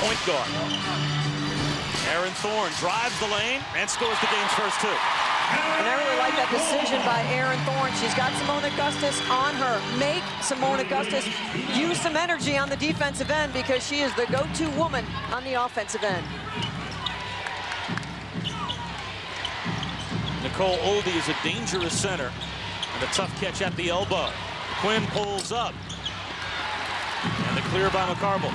point guard. Aaron Thorne drives the lane and scores the game's first 2. And I really like that decision by Aaron Thorne. She's got Simone Augustus on her. Make Simone Augustus use some energy on the defensive end because she is the go-to woman on the offensive end. Nicole Oldie is a dangerous center. And a tough catch at the elbow. Quinn pulls up. And the clear by McCarville.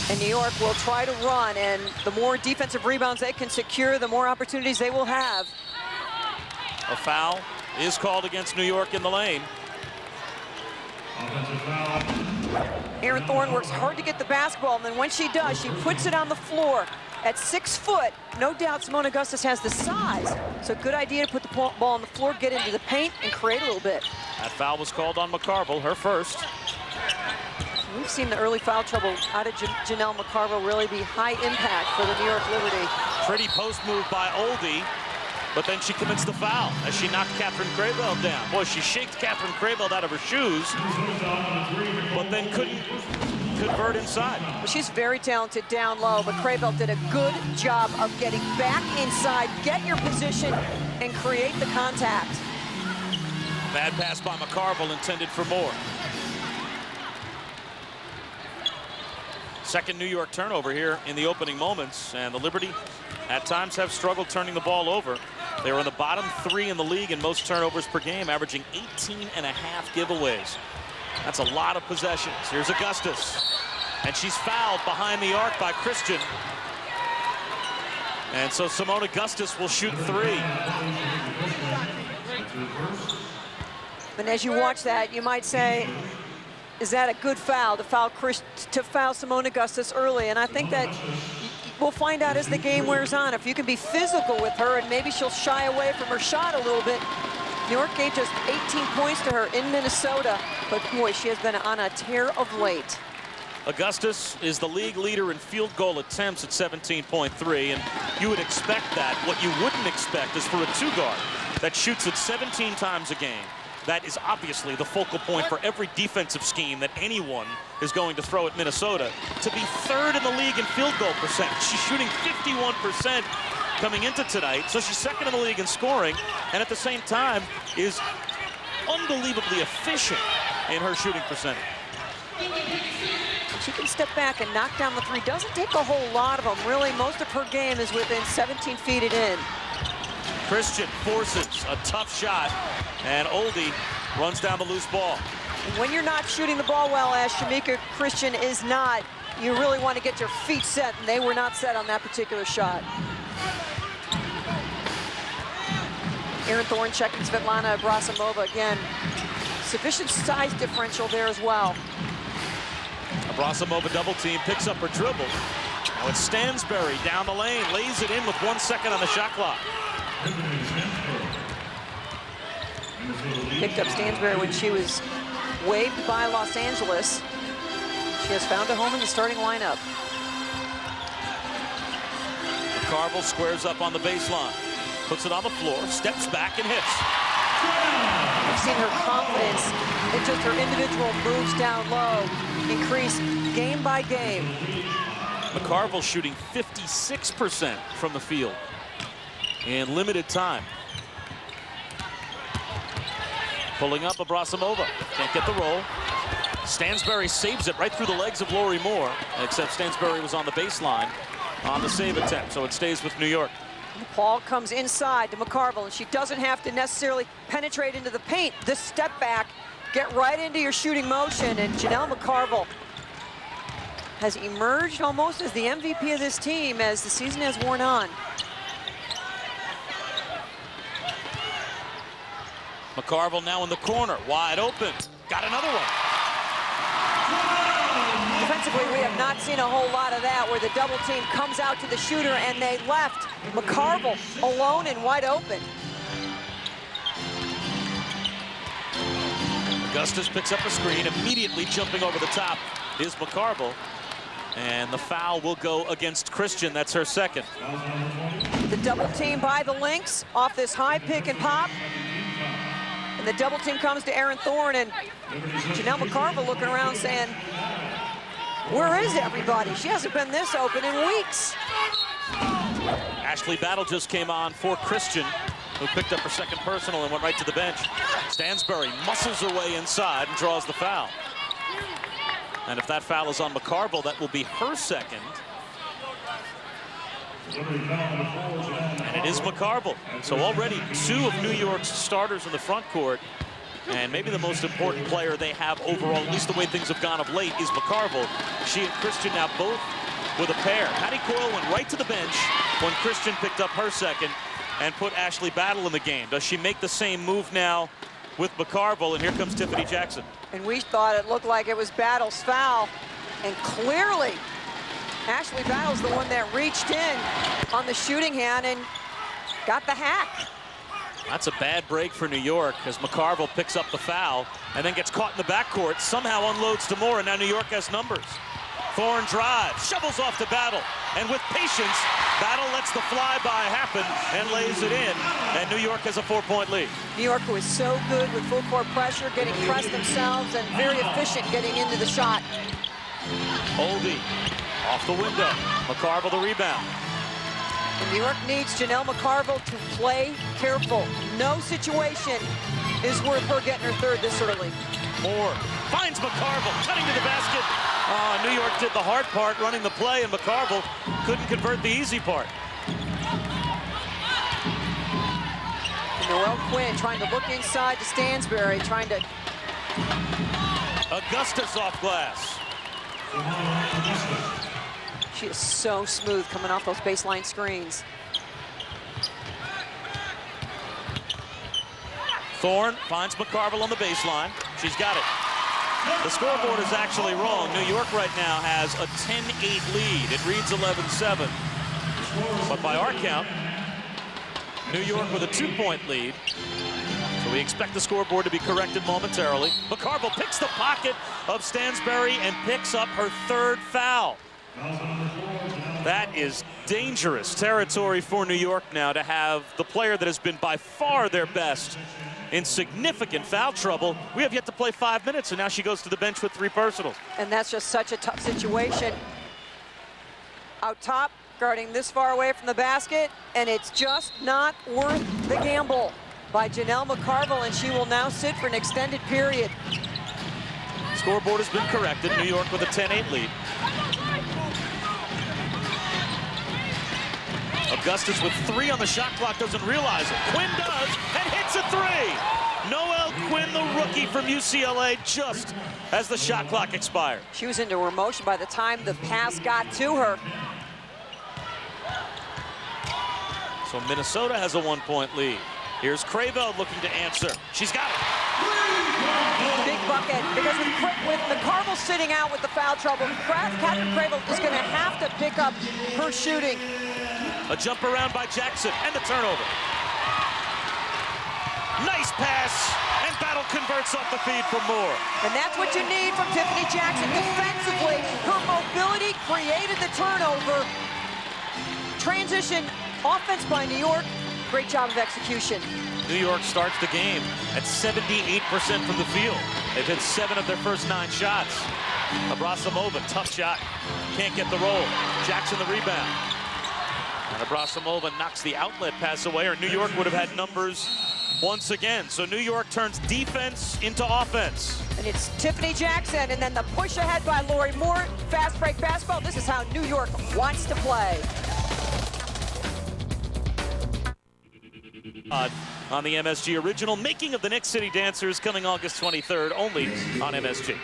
And New York will try to run, and the more defensive rebounds they can secure, the more opportunities they will have. A foul is called against New York in the lane. Aaron Thorne works hard to get the basketball, and then when she does, she puts it on the floor. At 6 foot, no doubt Simone Augustus has the size. So good idea to put the ball on the floor, get into the paint, and create a little bit. That foul was called on McCarville, her first. We've seen the early foul trouble out of Janelle McCarville really be high impact for the New York Liberty. Pretty post move by Oldie, but then she commits the foul as she knocked Catherine Crayveld down. Boy, she shaked Catherine Crayveld out of her shoes, but then couldn't convert inside. Well, she's very talented down low, but Crayveld did a good job of getting back inside, get your position, and create the contact. Bad pass by McCarville, intended for more. Second New York turnover here in the opening moments, and the Liberty at times have struggled turning the ball over. They were in the bottom 3 in the league in most turnovers per game, averaging 18.5 giveaways. That's a lot of possessions. Here's Augustus, and she's fouled behind the arc by Christian. And so Simone Augustus will shoot 3. And as you watch that, you might say, is that a good foul to foul Simone Augustus early? And I think that we'll find out as the game wears on. If you can be physical with her and maybe she'll shy away from her shot a little bit. New York gave just 18 points to her in Minnesota, but boy, she has been on a tear of late. Augustus is the league leader in field goal attempts at 17.3, and you would expect that. What you wouldn't expect is for a 2-guard that shoots it 17 times a game. That is obviously the focal point for every defensive scheme that anyone is going to throw at Minnesota. To be 3rd in the league in field goal percentage. She's shooting 51% coming into tonight, so she's 2nd in the league in scoring, and at the same time is unbelievably efficient in her shooting percentage. She can step back and knock down the 3. Doesn't take a whole lot of them, really. Most of her game is within 17 feet and in. Christian forces a tough shot, and Oldie runs down the loose ball. And when you're not shooting the ball well, as Shamika Christian is not, you really want to get your feet set, and they were not set on that particular shot. Aaron Thorne checking Svetlana Abrasimova again. Sufficient size differential there as well. Abrasimova double team, picks up her dribble. Now it's Stansberry down the lane, lays it in with 1 second on the shot clock. Picked up Stansberry when she was waived by Los Angeles. She has found a home in the starting lineup. McCarville squares up on the baseline, puts it on the floor, steps back and hits. We've seen her confidence in just her individual moves down low increase game by game. McCarville shooting 56% from the field in limited time. Pulling up Abrasimova, can't get the roll. Stansberry saves it right through the legs of Lori Moore, except Stansberry was on the baseline on the save attempt, so it stays with New York. Paul comes inside to McCarville, and she doesn't have to necessarily penetrate into the paint. This step back, get right into your shooting motion, and Janelle McCarville has emerged almost as the MVP of this team as the season has worn on. McCarville now in the corner, wide open. Got another one. Defensively, we have not seen a whole lot of that, where the double team comes out to the shooter and they left McCarville alone and wide open. Augustus picks up a screen, immediately jumping over the top is McCarville. And the foul will go against Christian, that's her second. The double team by the Lynx off this high pick and pop. And the double team comes to Aaron Thorne, and Janelle McCarville looking around saying, Where is everybody? She hasn't been this open in weeks. Ashley Battle just came on for Christian, who picked up her second personal and went right to the bench. Stansbury muscles her way inside and draws the foul. And if that foul is on McCarville, that will be her second. And it is McCarville. So already 2 of New York's starters in the front court. And maybe the most important player they have overall, at least the way things have gone of late, is McCarville. She and Christian now both with a pair. Patty Coyle went right to the bench when Christian picked up her second and put Ashley Battle in the game. Does she make the same move now with McCarville? And here comes Tiffany Jackson. And we thought it looked like it was Battle's foul. And clearly, Ashley Battle's the one that reached in on the shooting hand and got the hack. That's a bad break for New York as McCarville picks up the foul and then gets caught in the backcourt, somehow unloads to Moore, and now New York has numbers. Thorne drives, shovels off to Battle, and with patience, Battle lets the flyby happen and lays it in, and New York has a 4-point lead. New York was so good with full court pressure, getting pressed themselves, and very efficient getting into the shot. Oldie off the window, McCarville the rebound. And New York needs Janelle McCarville to play careful. No situation is worth her getting her third this early. Moore finds McCarville, cutting to the basket. New York did the hard part, running the play, and McCarville couldn't convert the easy part. And Noelle Quinn trying to look inside to Stansbury, trying to... Augustus off glass. She is so smooth coming off those baseline screens. Thorne finds McCarville on the baseline. She's got it. The scoreboard is actually wrong. New York right now has a 10-8 lead. It reads 11-7. But by our count, New York with a 2-point lead. So we expect the scoreboard to be corrected momentarily. McCarville picks the pocket of Stansbury and picks up her third foul. That is dangerous territory for New York now to have the player that has been by far their best in significant foul trouble. We have yet to play 5 minutes, and now she goes to the bench with 3 personals. And that's just such a tough situation. Out top, guarding this far away from the basket, and it's just not worth the gamble by Janelle McCarville, and she will now sit for an extended period. Scoreboard has been corrected. New York with a 10-8 lead. Augustus with 3 on the shot clock, doesn't realize it. Quinn does, and hits a 3. Noelle Quinn, the rookie from UCLA, just as the shot clock expired. She was into her motion by the time the pass got to her. So Minnesota has a 1-point lead. Here's Crayveld looking to answer. She's got it. Big bucket, because with McCarville sitting out with the foul trouble, Catherine Crayveld is going to have to pick up her shooting. A jump around by Jackson, and the turnover. Nice pass, and Battle converts off the feed from Moore. And that's what you need from Tiffany Jackson defensively. Her mobility created the turnover. Transition offense by New York. Great job of execution. New York starts the game at 78% from the field. They've hit 7 of their first 9 shots. Abrasamova, tough shot. Can't get the roll. Jackson the rebound. And Abrasamova knocks the outlet pass away, or New York would have had numbers once again. So New York turns defense into offense. And it's Tiffany Jackson, and then the push ahead by Lori Moore. Fast break basketball. This is how New York wants to play. On the MSG original Making of the Knicks City Dancers, coming August 23rd, only on MSG.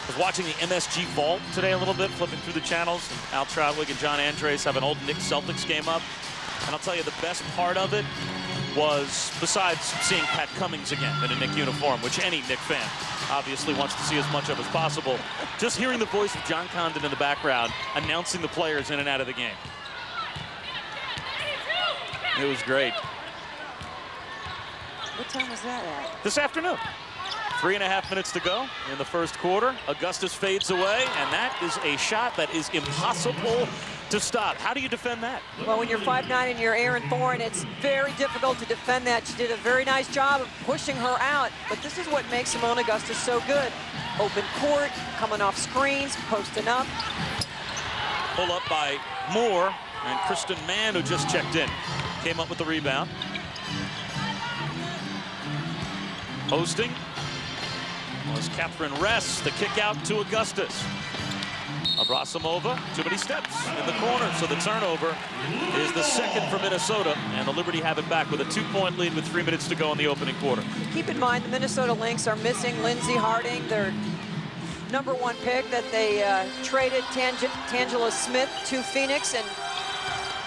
I was watching the MSG Vault today a little bit, flipping through the channels. And Al Trautwig and John Andres have an old Knicks Celtics game up. And I'll tell you, the best part of it was, besides seeing Pat Cummings again in a Knick uniform, which any Knick fan obviously wants to see as much of as possible, just hearing the voice of John Condon in the background announcing the players in and out of the game. It was great. What time was that at? This afternoon. 3.5 minutes to go in the first quarter. Augustus fades away, and that is a shot that is impossible to stop. How do you defend that? Well, when you're 5'9" and you're Aaron Thorne, it's very difficult to defend that. She did a very nice job of pushing her out, but this is what makes Simone Augustus so good. Open court, coming off screens, posting up. Pull up by Moore, and Kristen Mann, who just checked in, came up with the rebound. Hosting was Catherine Ress, the kick out to Augustus. Abrasimova, too many steps in the corner, so the turnover is the second for Minnesota, and the Liberty have it back with a 2-point lead with 3 minutes to go in the opening quarter. Keep in mind the Minnesota Lynx are missing Lindsey Harding, their #1 pick that they traded Tangela Smith to Phoenix and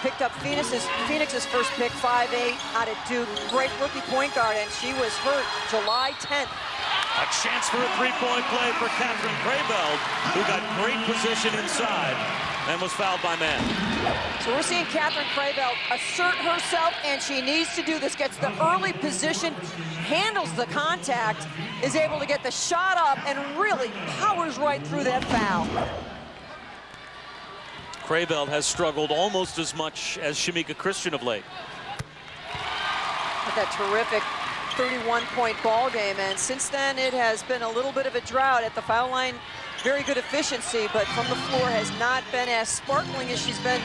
picked up Phoenix's first pick, 5'8", out of Duke. Great rookie point guard, and she was hurt July 10th. A chance for a 3-point play for Catherine Crayveld, who got great position inside and was fouled by Mann. So we're seeing Catherine Crayveld assert herself, and she needs to do this. Gets the early position, handles the contact, is able to get the shot up, and really powers right through that foul. Crayveld has struggled almost as much as Shamika Christian of late. With that terrific 31-point ball game, and since then it has been a little bit of a drought at the foul line. Very good efficiency, but from the floor has not been as sparkling as she's been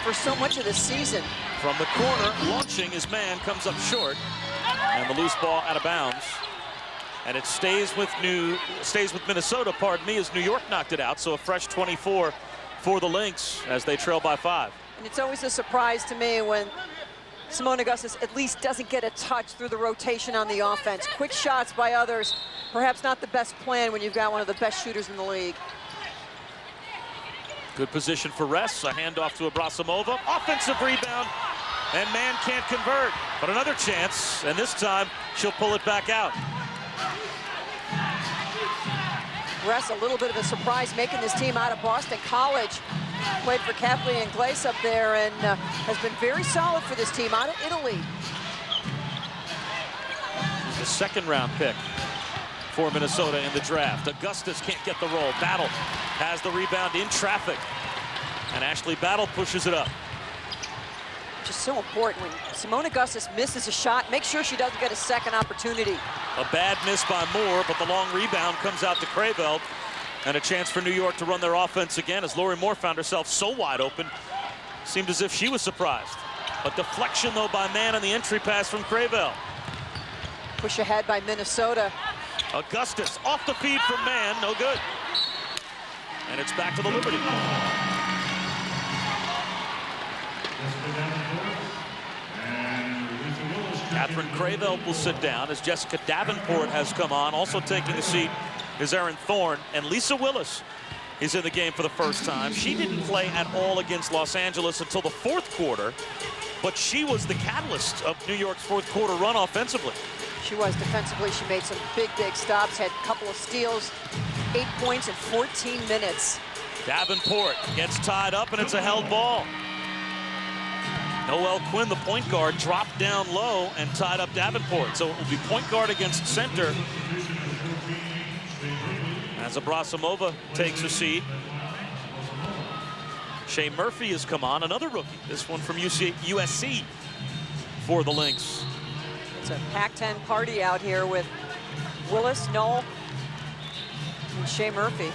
for so much of the season. From the corner, launching as Mann comes up short, and the loose ball out of bounds. And it stays with Minnesota, pardon me, as New York knocked it out. So a fresh 24 for the Lynx as they trail by 5. And it's always a surprise to me when Simone Augustus at least doesn't get a touch through the rotation on the offense. Quick shots by others, perhaps not the best plan when you've got one of the best shooters in the league. Good position for Ress, a handoff to Abrasimova, offensive rebound, and Mann can't convert. But another chance, and this time she'll pull it back out. Ress, a little bit of a surprise, making this team out of Boston College. Played for Kathleen Glace up there and has been very solid for this team out of Italy. He's the second-round pick for Minnesota in the draft. Augustus can't get the roll. Battle has the rebound in traffic, and Ashley Battle pushes it up. Which is so important. When Simone Augustus misses a shot, make sure she doesn't get a second opportunity. A bad miss by Moore, but the long rebound comes out to Crayveld. And a chance for New York to run their offense again as Lori Moore found herself so wide open. Seemed as if she was surprised. A deflection, though, by Mann on the entry pass from Crayveld. Push ahead by Minnesota. Augustus off the feed from Mann, no good. And it's back to the Liberty. Catherine Crayveld will sit down as Jessica Davenport has come on. Also taking a seat is Erin Thorne, and Lisa Willis is in the game for the first time. She didn't play at all against Los Angeles until the 4th quarter, but she was the catalyst of New York's 4th quarter run offensively. She was defensively. She made some big stops, had a couple of steals, 8 points in 14 minutes. Davenport gets tied up, and it's a held ball. Noelle Quinn, the point guard, dropped down low and tied up Davenport. So it will be point guard against center as Abrasimova takes a seat. Shea Murphy has come on, another rookie. This one from USC for the Lynx. It's a Pac-10 party out here with Willis, Knoll, and Shea Murphy.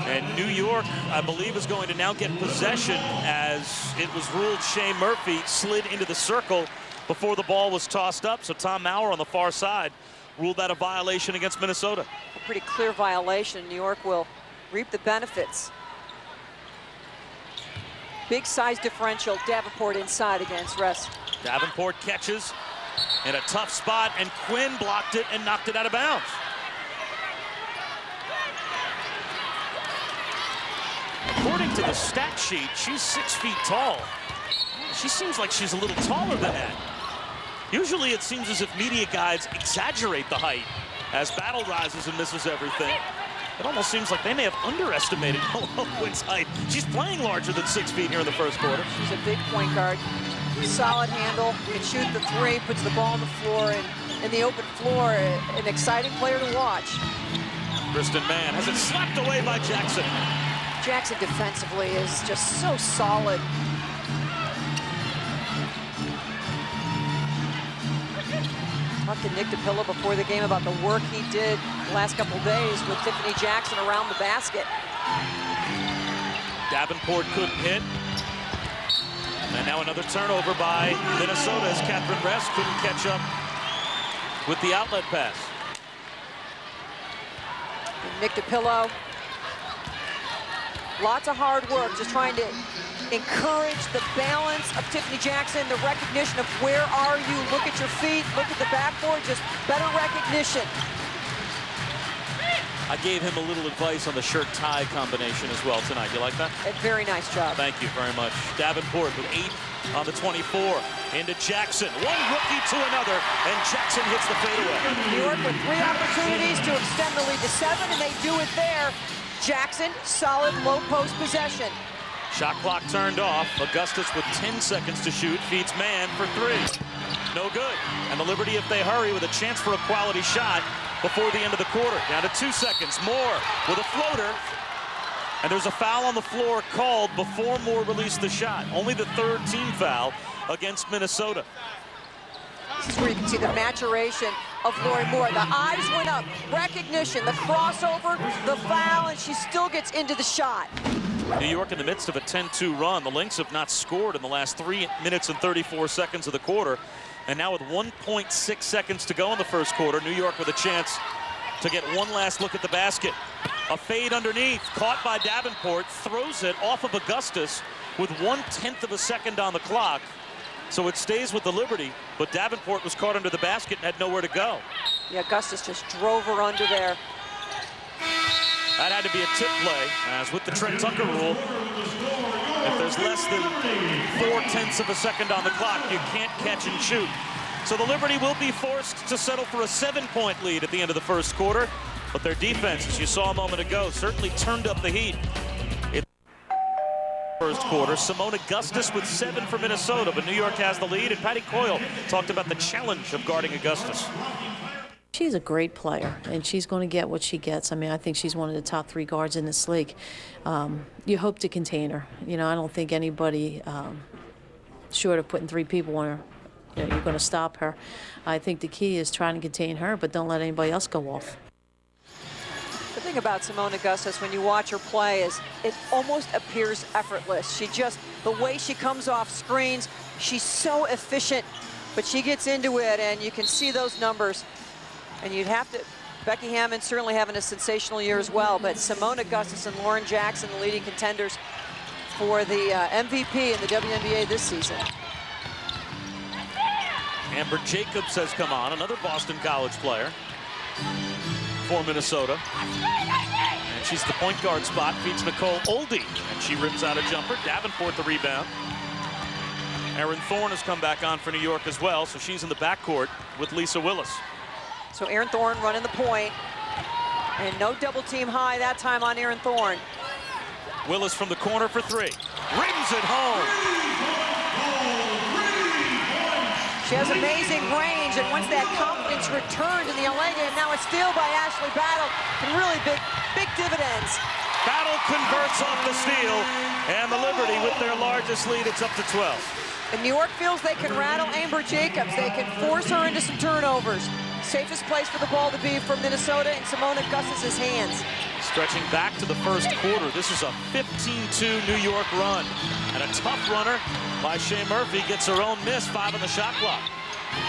And New York, I believe, is going to now get possession as it was ruled Shea Murphy slid into the circle before the ball was tossed up. So Tom Maurer on the far side ruled that a violation against Minnesota. A pretty clear violation. New York will reap the benefits. Big size differential. Davenport inside against Ress. Davenport catches in a tough spot, and Quinn blocked it and knocked it out of bounds. According to the stat sheet, she's 6 feet tall. She seems like she's a little taller than that. Usually it seems as if media guides exaggerate the height as Battle rises and misses everything. It almost seems like they may have underestimated Quinn's height. She's playing larger than 6 feet here in the first quarter. She's a big point guard. Solid handle, can shoot the three, puts the ball on the floor, and in the open floor, an exciting player to watch. Kristen Mann has it slapped away by Jackson. Jackson defensively is just so solid. Talked to Nick DiPillo before the game about the work he did the last couple days with Tiffany Jackson around the basket. Davenport couldn't hit. And now another turnover by Minnesota as Catherine Rest couldn't catch up with the outlet pass. And Nick DiPillo, lots of hard work, just trying to encourage the balance of Tiffany Jackson, the recognition of where are you, look at your feet, look at the backboard, just better recognition. I gave him a little advice on the shirt-tie combination as well tonight. You like that? A very nice job. Thank you very much. Davenport with 8 on the 24. Into Jackson. One rookie to another, and Jackson hits the fadeaway. New York with 3 opportunities to extend the lead to 7, and they do it there. Jackson, solid low post possession. Shot clock turned off. Augustus with 10 seconds to shoot. Feeds man for 3. No good. And the Liberty, if they hurry, with a chance for a quality shot before the end of the quarter. Down to 2 seconds. Moore with a floater. And there's a foul on the floor called before Moore released the shot. Only the 3rd team foul against Minnesota. This is where you can see the maturation of Lori Moore. The eyes went up, recognition, the crossover, the foul, and she still gets into the shot. New York in the midst of a 10-2 run. The Lynx have not scored in the last 3 minutes and 34 seconds of the quarter. And now with 1.6 seconds to go in the first quarter, New York with a chance to get one last look at the basket. A fade underneath, caught by Davenport, throws it off of Augustus with 1/10 of a second on the clock. So it stays with the Liberty, but Davenport was caught under the basket and had nowhere to go. Yeah, Augustus just drove her under there. That had to be a tip play, as with the Trent Tucker rule, if there's less than 4/10 of a second on the clock, you can't catch and shoot. So the Liberty will be forced to settle for a 7-point lead at the end of the first quarter, but their defense, as you saw a moment ago, certainly turned up the heat. First quarter, Simone Augustus with 7 for Minnesota, but New York has the lead, and Patty Coyle talked about the challenge of guarding Augustus. She's a great player, and she's going to get what she gets. I mean, I think she's one of the top 3 guards in this league. You hope to contain her. You know, I don't think anybody, short of putting 3 people on her, you know, you're going to stop her. I think the key is trying to contain her, but don't let anybody else go off. The thing about Simone Augustus, when you watch her play, is it almost appears effortless. She just, the way she comes off screens, she's so efficient, but she gets into it, and you can see those numbers. And you'd have to, Becky Hammond certainly having a sensational year as well, but Simone Augustus and Lauren Jackson, the leading contenders for the MVP in the WNBA this season. Amber Jacobs has come on, another Boston College player for Minnesota. And she's the point guard spot, feeds Nicole Oldie, and she rips out a jumper. Davenport the rebound. Erin Thorne has come back on for New York as well, so she's in the backcourt with Lisa Willis. So Erin Thorne running the point, and no double team high that time on Erin Thorne. Willis from the corner for 3. Rims it home. She has amazing range, and once that confidence returned in the LA game, now a steal by Ashley Battle, and really big dividends. Battle converts off the steal, and the Liberty with their largest lead, it's up to 12. And New York feels they can rattle Amber Jacobs. They can force her into some turnovers. Safest place for the ball to be for Minnesota in Simone Augustus' hands. Stretching back to the first quarter, this is a 15-2 New York run. And a tough runner by Shea Murphy gets her own miss, 5 on the shot clock.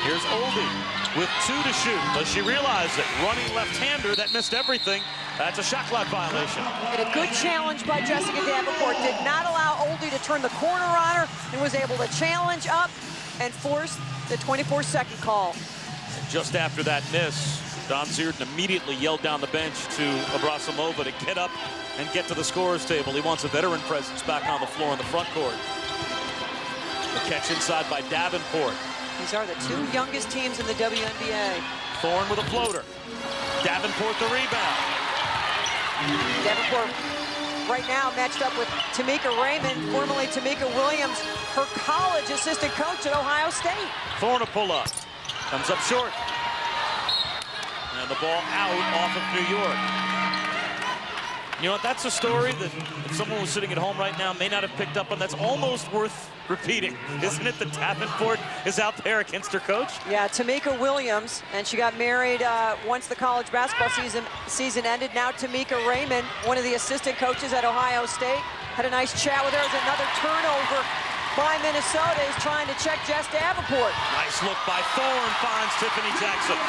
Here's Oldie with 2 to shoot. Does she realize it? Running left-hander that missed everything. That's a shot clock violation. And a good challenge by Jessica Davenport. Did not allow Oldie to turn the corner on her and was able to challenge up and force the 24-second call. And just after that miss, Don Zierden immediately yelled down the bench to Abrasamova to get up and get to the scorer's table. He wants a veteran presence back on the floor in the front court. The catch inside by Davenport. These are the 2 youngest teams in the WNBA. Thorne with a floater. Davenport the rebound. Davenport right now matched up with Tamika Raymond, formerly Tamika Williams, her college assistant coach at Ohio State. Thorne a pull up. Comes up short. And the ball out off of New York. You know what, that's a story that if someone was sitting at home right now may not have picked up on. That's almost worth repeating, isn't it? That Davenport is out there against her coach. Yeah, Tamika Williams, and she got married once the college basketball season ended. Now Tamika Raymond, one of the assistant coaches at Ohio State, had a nice chat with her. As another turnover by Minnesota is trying to check Jess Davenport. Nice look by Thorne, finds Tiffany Jackson.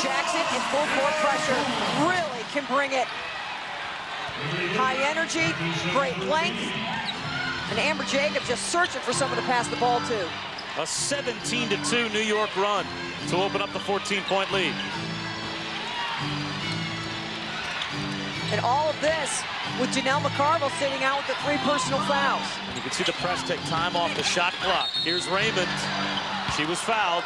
Jackson in full court pressure really can bring it. High energy, great length. And Amber Jacobs just searching for someone to pass the ball to. A 17-2 New York run to open up the 14-point lead. And all of this with Janelle McCarville sitting out with the 3 personal fouls. And you can see the press take time off the shot clock. Here's Raymond. She was fouled.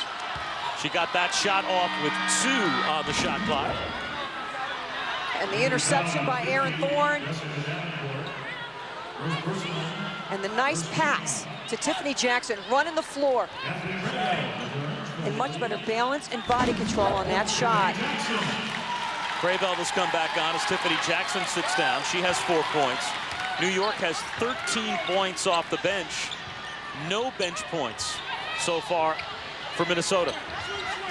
She got that shot off with 2 on the shot clock. And the interception by Aaron Thorne. And the nice pass to Tiffany Jackson, running the floor. And much better balance and body control on that shot. Graybell has come back on as Tiffany Jackson sits down. She has 4 points. New York has 13 points off the bench. No bench points so far for Minnesota.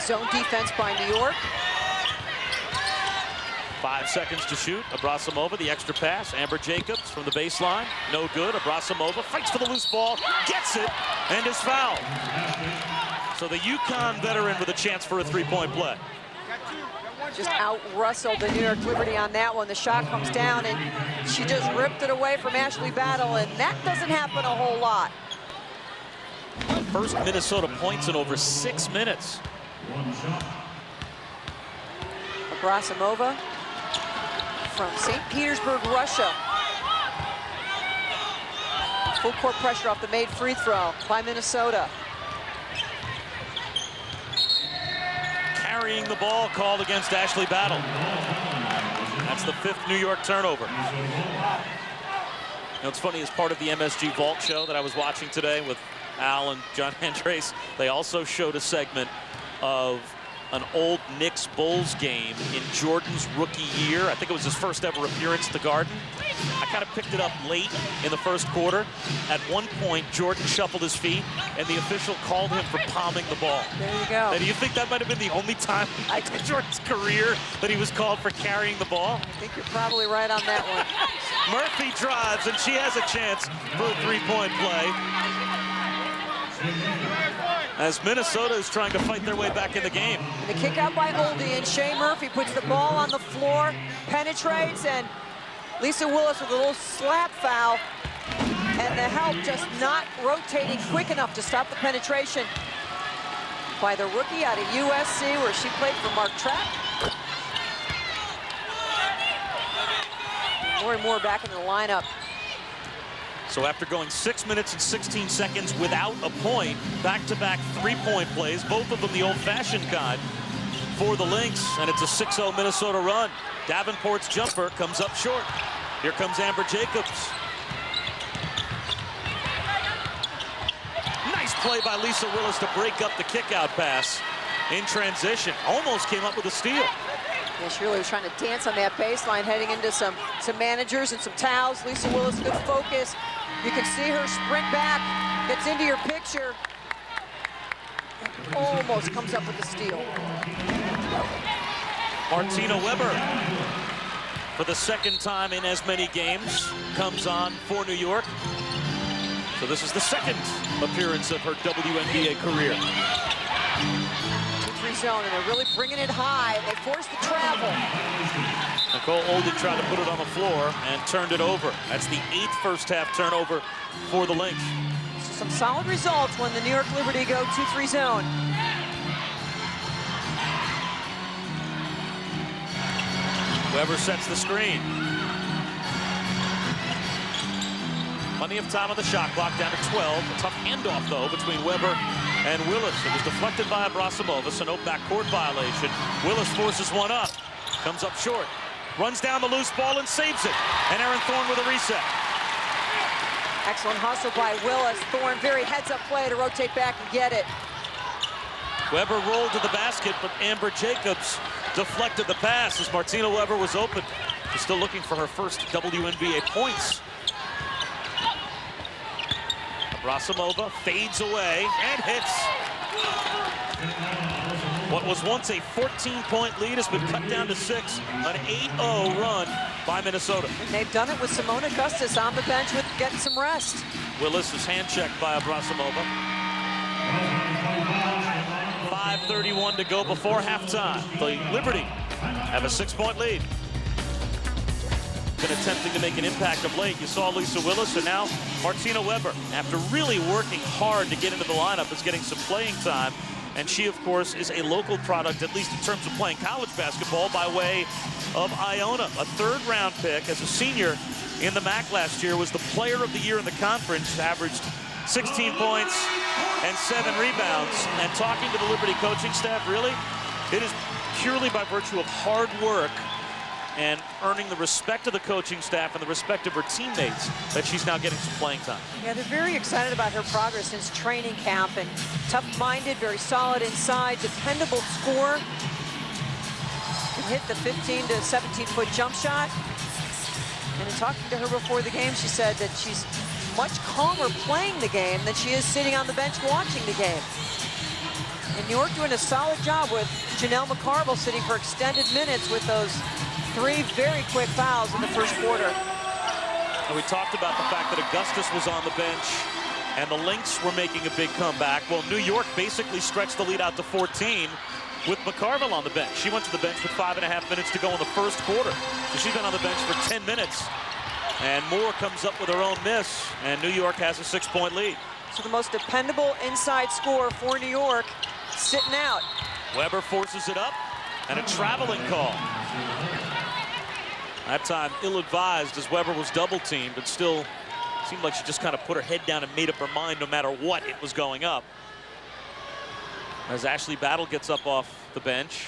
Zone defense by New York. 5 seconds to shoot. Abrasamova, the extra pass. Amber Jacobs from the baseline. No good. Abrasamova fights for the loose ball, gets it, and is fouled. So the UConn veteran with a chance for a 3-point play. Just out-rustled the New York Liberty on that one. The shot comes down, and she just ripped it away from Ashley Battle, and that doesn't happen a whole lot. First Minnesota points in over 6 minutes. Abrasamova from St. Petersburg, Russia. Full court pressure off the made free throw by Minnesota. Carrying the ball called against Ashley Battle. That's the 5th New York turnover. You know, it's funny, as part of the MSG Vault show that I was watching today with Al and John Andres, they also showed a segment of an old Knicks Bulls game in Jordan's rookie year. I think it was his first ever appearance at the Garden. I kind of picked it up late in the first quarter. At one point, Jordan shuffled his feet, and the official called him for palming the ball. There you go. Now, do you think that might have been the only time in Jordan's career that he was called for carrying the ball? I think you're probably right on that one. Murphy drives, and she has a chance for a 3-point play, as Minnesota is trying to fight their way back in the game. And the kick out by Oldie, and Shea Murphy puts the ball on the floor, penetrates, and Lisa Willis with a little slap foul. And the help just not rotating quick enough to stop the penetration by the rookie out of USC, where she played for Mark Trapp. More and more back in the lineup. So after going 6 minutes and 16 seconds without a point, back-to-back 3-point plays, both of them the old-fashioned kind for the Lynx, and it's a 6-0 Minnesota run. Davenport's jumper comes up short. Here comes Amber Jacobs. Nice play by Lisa Willis to break up the kick-out pass in transition. Almost came up with a steal. Yeah, she really was trying to dance on that baseline, heading into some managers and some towels. Lisa Willis, good focus. You can see her sprint back, gets into your picture, and almost comes up with a steal. Martina Weber, for the 2nd time in as many games, comes on for New York. So this is the 2nd appearance of her WNBA career. 2-3 zone, and they're really bringing it high. They force the travel. Nicole Oldie tried to put it on the floor and turned it over. That's the 8th first-half turnover for the Lynx. So some solid results when the New York Liberty go 2-3 zone. Weber sets the screen. Plenty of time on the shot clock, down to 12. A tough handoff, though, between Weber and Willis. It was deflected by Abrasamova, so no backcourt violation. Willis forces one up, comes up short, runs down the loose ball and saves it. And Aaron Thorne with a reset. Excellent hustle by Willis. Thorne, very heads-up play to rotate back and get it. Weber rolled to the basket, but Amber Jacobs deflected the pass as Martina Weber was open. She's still looking for her first WNBA points. Abrasimova fades away and hits. What was once a 14-point lead has been cut down to 6. An 8-0 run by Minnesota. And they've done it with Simone Augustus on the bench with getting some rest. Willis is hand-checked by Abrasimova. 5:31 to go before halftime. The Liberty have a 6-point lead. Been attempting to make an impact of late. You saw Lisa Willis, and now Martina Weber, after really working hard to get into the lineup, is getting some playing time. And she, of course, is a local product, at least in terms of playing college basketball, by way of Iona. A third-round pick as a senior in the MAC last year, was the player of the year in the conference, averaged 16 points and 7 rebounds. And talking to the Liberty coaching staff, really, it is purely by virtue of hard work and earning the respect of the coaching staff and the respect of her teammates that she's now getting some playing time. Yeah, they're very excited about her progress since training camp, and tough-minded, very solid inside, dependable scorer. Can hit the 15 to 17-foot jump shot. And in talking to her before the game, she said that she's much calmer playing the game than she is sitting on the bench watching the game. And New York doing a solid job with Janelle McCarville sitting for extended minutes with those 3 very quick fouls in the first quarter. And we talked about the fact that Augustus was on the bench and the Lynx were making a big comeback. Well, New York basically stretched the lead out to 14 with McCarville on the bench. She went to the bench with 5.5 minutes to go in the first quarter. So she's been on the bench for 10 minutes. And Moore comes up with her own miss, and New York has a 6-point lead. So the most dependable inside scorer for New York sitting out. Weber forces it up, and a traveling call. That time ill-advised as Weber was double-teamed, but still seemed like she just kind of put her head down and made up her mind no matter what, it was going up. As Ashley Battle gets up off the bench,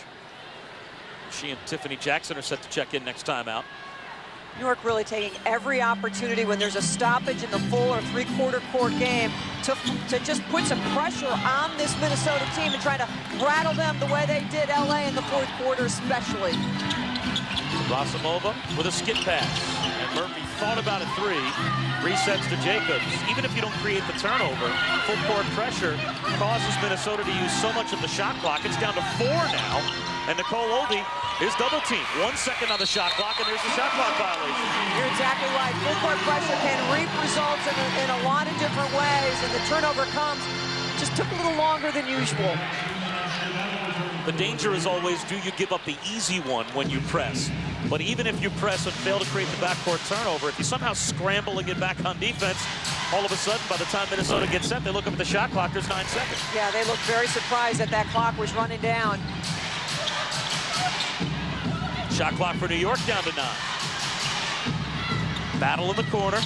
she and Tiffany Jackson are set to check in next time out. New York really taking every opportunity when there's a stoppage in the full or three-quarter court game to just put some pressure on this Minnesota team and try to rattle them the way they did LA in the fourth quarter especially. Abrasimova with a skip pass, and Murphy thought about a 3, resets to Jacobs. Even if you don't create the turnover, full court pressure causes Minnesota to use so much of the shot clock. It's down to 4 now, and Nicole Oldie is double teamed. 1 second on the shot clock, and there's the shot clock violation. You're exactly right. Full court pressure can reap results in a lot of different ways, and the turnover comes. Just took a little longer than usual. The danger is always, do you give up the easy one when you press? But even if you press and fail to create the backcourt turnover, if you somehow scramble and get back on defense, all of a sudden, by the time Minnesota gets set, they look up at the shot clock, there's 9 seconds. Yeah, they looked very surprised that that clock was running down. Shot clock for New York down to 9. Battle in the corner,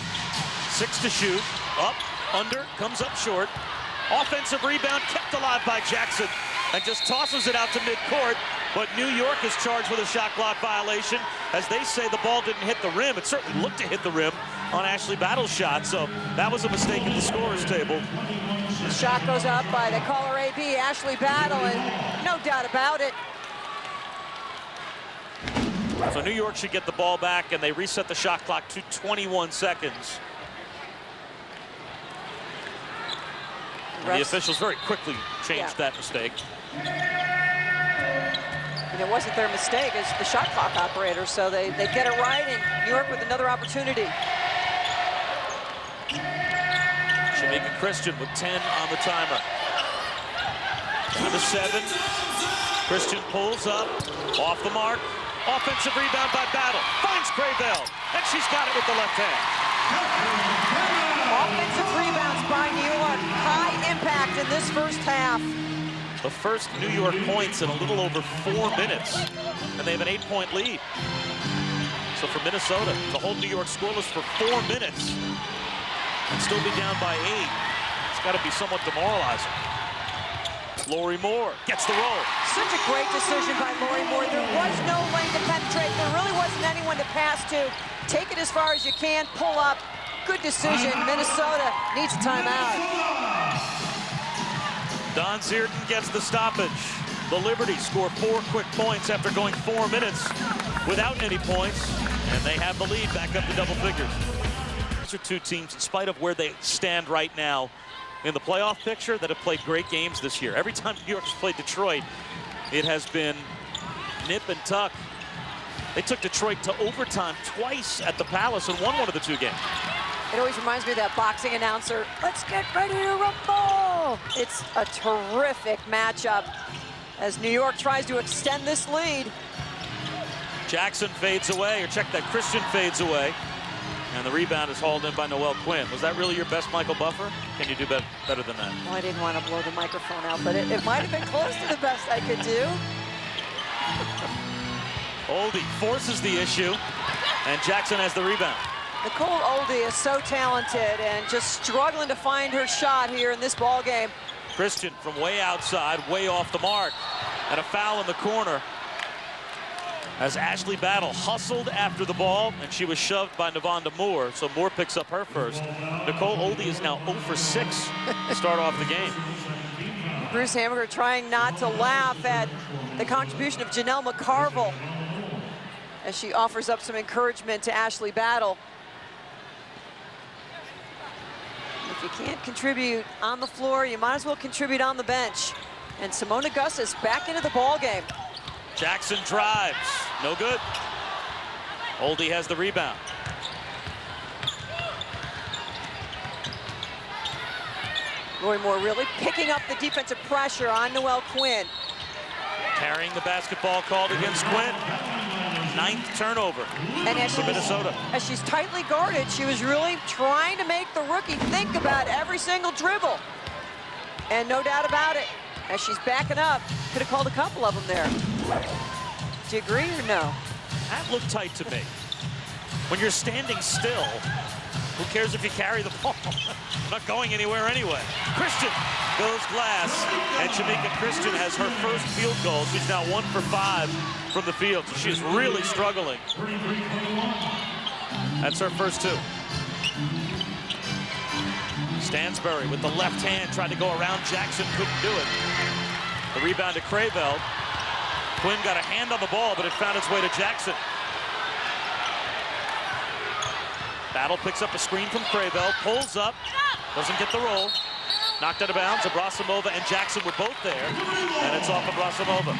6 to shoot, up, under, comes up short. Offensive rebound kept alive by Jackson, and just tosses it out to midcourt. But New York is charged with a shot clock violation. As they say, the ball didn't hit the rim. It certainly looked to hit the rim on Ashley Battle's shot, so that was a mistake at the scorer's table. The shot goes up by, they call her AB, Ashley Battle, and no doubt about it. So New York should get the ball back, and they reset the shot clock to 21 seconds. And the officials very quickly changed that mistake. And it wasn't their mistake, it's the shot clock operator, so they get it right, and New York with another opportunity. Shamika Christian with 10 on the timer. Down to 7. Christian pulls up, off the mark. Offensive rebound by Battle. Finds Crayville, and she's got it with the left hand. Offensive rebounds by New York. High impact in this first half. The first New York points in a little over 4 minutes, and they have an 8-point lead. So for Minnesota to hold New York scoreless for 4 minutes and still be down by 8, it's got to be somewhat demoralizing. Lori Moore gets the roll. Such a great decision by Lori Moore. There was no lane to penetrate. There really wasn't anyone to pass to. Take it as far as you can, pull up. Good decision. Minnesota needs a timeout. Don Zierden gets the stoppage. The Liberty score 4 quick points after going 4 minutes without any points. And they have the lead back up to double figures. These are two teams, in spite of where they stand right now in the playoff picture, that have played great games this year. Every time New York has played Detroit, it has been nip and tuck. They took Detroit to overtime twice at the Palace and won one of the two games. It always reminds me of that boxing announcer, let's get ready to rumble. It's a terrific matchup as New York tries to extend this lead. Jackson fades away, or check that, Christian fades away. And the rebound is hauled in by Noelle Quinn. Was that really your best Michael Buffer? Can you do better than that? Well, I didn't want to blow the microphone out, but it might have been close to the best I could do. Oldie forces the issue, and Jackson has the rebound. Nicole Oldie is so talented and just struggling to find her shot here in this ball game. Christian from way outside, way off the mark, and a foul in the corner as Ashley Battle hustled after the ball, and she was shoved by Navonda Moore, so Moore picks up her first. Nicole Oldie is now 0 for 6 to start off the game. Bruce Hamburger trying not to laugh at the contribution of Janelle McCarville as she offers up some encouragement to Ashley Battle. If you can't contribute on the floor, you might as well contribute on the bench. And Simone Augustus back into the ball game. Jackson drives, no good. Oldie has the rebound. Lori Moore really picking up the defensive pressure on Noelle Quinn. Carrying the basketball called against Quinn. 9th turnover for Minnesota. As she's tightly guarded, she was really trying to make the rookie think about every single dribble. And no doubt about it, as she's backing up, could have called a couple of them there. Do you agree or no? That looked tight to me. When you're standing still, who cares if you carry the ball? Not going anywhere anyway. Christian goes glass, and Shamika Christian has her first field goal. She's now 1 for 5 from the field. So she's really struggling. That's her first 2. Stansbury with the left hand, tried to go around Jackson, couldn't do it. The rebound to Crayveld. Quinn got a hand on the ball, but it found its way to Jackson. Battle picks up a screen from Crayveld, pulls up, doesn't get the roll. Knocked out of bounds. Abrasimova and Jackson were both there, and it's off Abrasimova.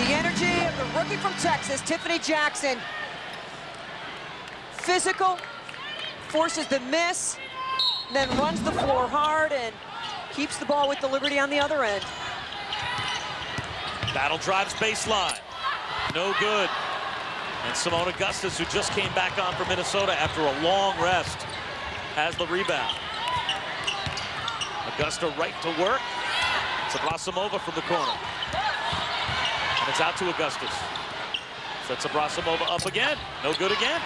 The energy of the rookie from Texas, Tiffany Jackson. Physical, forces the miss, then runs the floor hard and keeps the ball with the liberty on the other end. Battle drives baseline. No good. And Simone Augustus, who just came back on for Minnesota after a long rest, has the rebound. Augusta right to work. It's Abrasimova from the corner. And it's out to Augustus. Sets Abrasimova up again. No good again.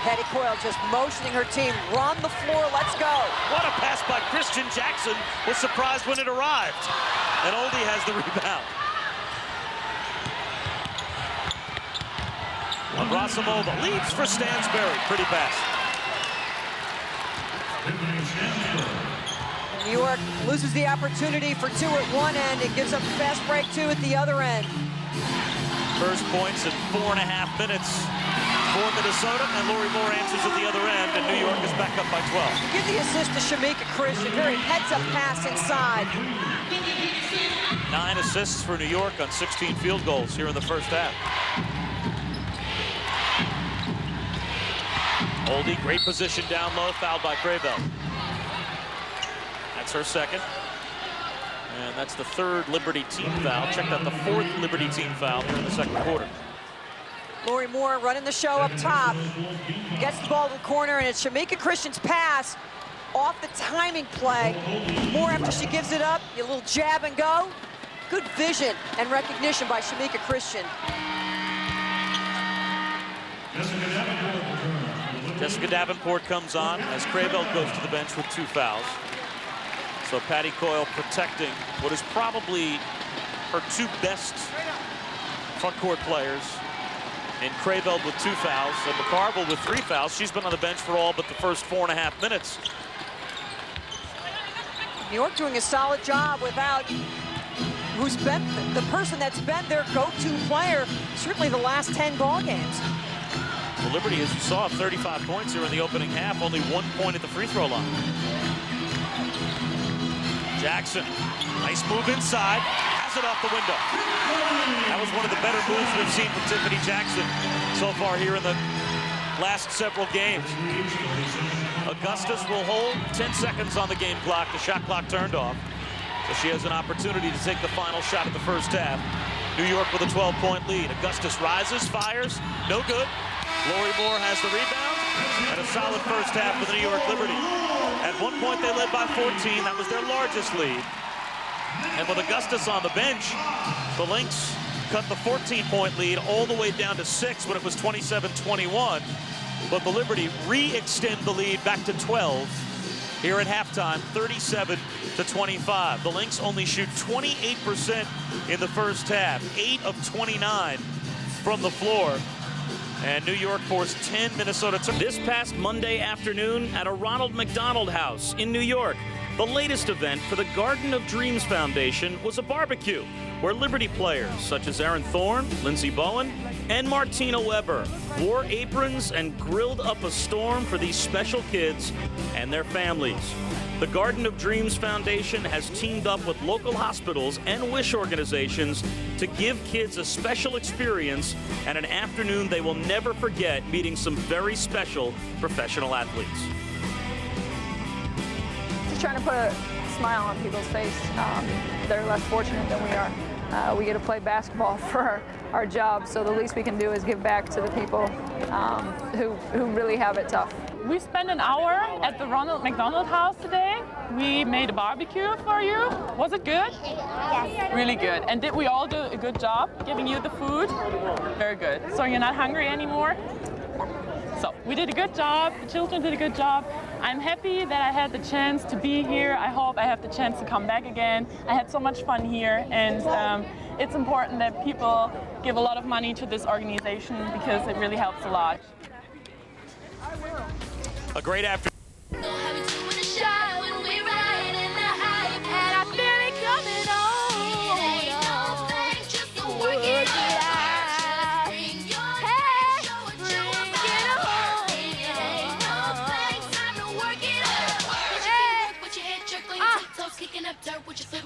Patty Coyle just motioning her team. Run the floor, let's go. What a pass by Christian. Jackson was surprised when it arrived. And Oldie has the rebound. Abrasimova leads for Stansbury. Pretty pass. New York loses the opportunity for 2 at one end. It gives up fast break 2 at the other end. First points in 4.5 minutes for Minnesota, and Lori Moore answers at the other end, and New York is back up by 12. Give the assist to Shamika Christian. Very heads-up pass inside. 9 assists for New York on 16 field goals here in the first half. Oldie, great position down low, fouled by Crayveld. That's her second. And that's the 3rd Liberty team foul. Check out the 4th Liberty team foul here in the second quarter. Lori Moore running the show up top. Gets the ball to the corner, and it's Shamika Christian's pass off the timing play. Moore, after she gives it up, a little jab and go. Good vision and recognition by Shamika Christian. Jessica Davenport comes on as Crayveld goes to the bench with 2 fouls. So Patty Coyle protecting what is probably her 2 best front court players in Crayveld with 2 fouls and McCarville with 3 fouls. She's been on the bench for all but the first 4.5 minutes. New York doing a solid job without who's been the person that's been their go-to player certainly the last 10 ball games. Well, Liberty, as you saw, 35 points here in the opening half, only 1 point at the free throw line. Jackson, nice move inside, has it off the window. That was one of the better moves we've seen from Tiffany Jackson so far here in the last several games. Augustus will hold 10 seconds on the game clock. The shot clock turned off. So she has an opportunity to take the final shot of the first half. New York with a 12-point lead. Augustus rises, fires, no good. Lori Moore has the rebound, and a solid first half for the New York Liberty. At one point, they led by 14. That was their largest lead. And with Augustus on the bench, the Lynx cut the 14-point lead all the way down to 6 when it was 27-21. But the Liberty re-extend the lead back to 12 here at halftime, 37-25. The Lynx only shoot 28% in the first half, 8 of 29 from the floor. And New York forced 10 Minnesota. This past Monday afternoon at a Ronald McDonald House in New York, the latest event for the Garden of Dreams Foundation was a barbecue where Liberty players such as Aaron Thorne, Lindsey Bowen, and Martina Weber wore aprons and grilled up a storm for these special kids and their families. The Garden of Dreams Foundation has teamed up with local hospitals and wish organizations to give kids a special experience and an afternoon they will never forget, meeting some very special professional athletes. Just trying to put a smile on people's face. They're less fortunate than we are. We get to play basketball for our job, so the least we can do is give back to the people who really have it tough. We spent an hour at the Ronald McDonald House today. We made a barbecue for you. Was it good? Yes. Really good. And did we all do a good job giving you the food? Very good. So you're not hungry anymore? So we did a good job. The children did a good job. I'm happy that I had the chance to be here. I hope I have the chance to come back again. I had so much fun here, and it's important that people give a lot of money to this organization because it really helps a lot. A great afternoon.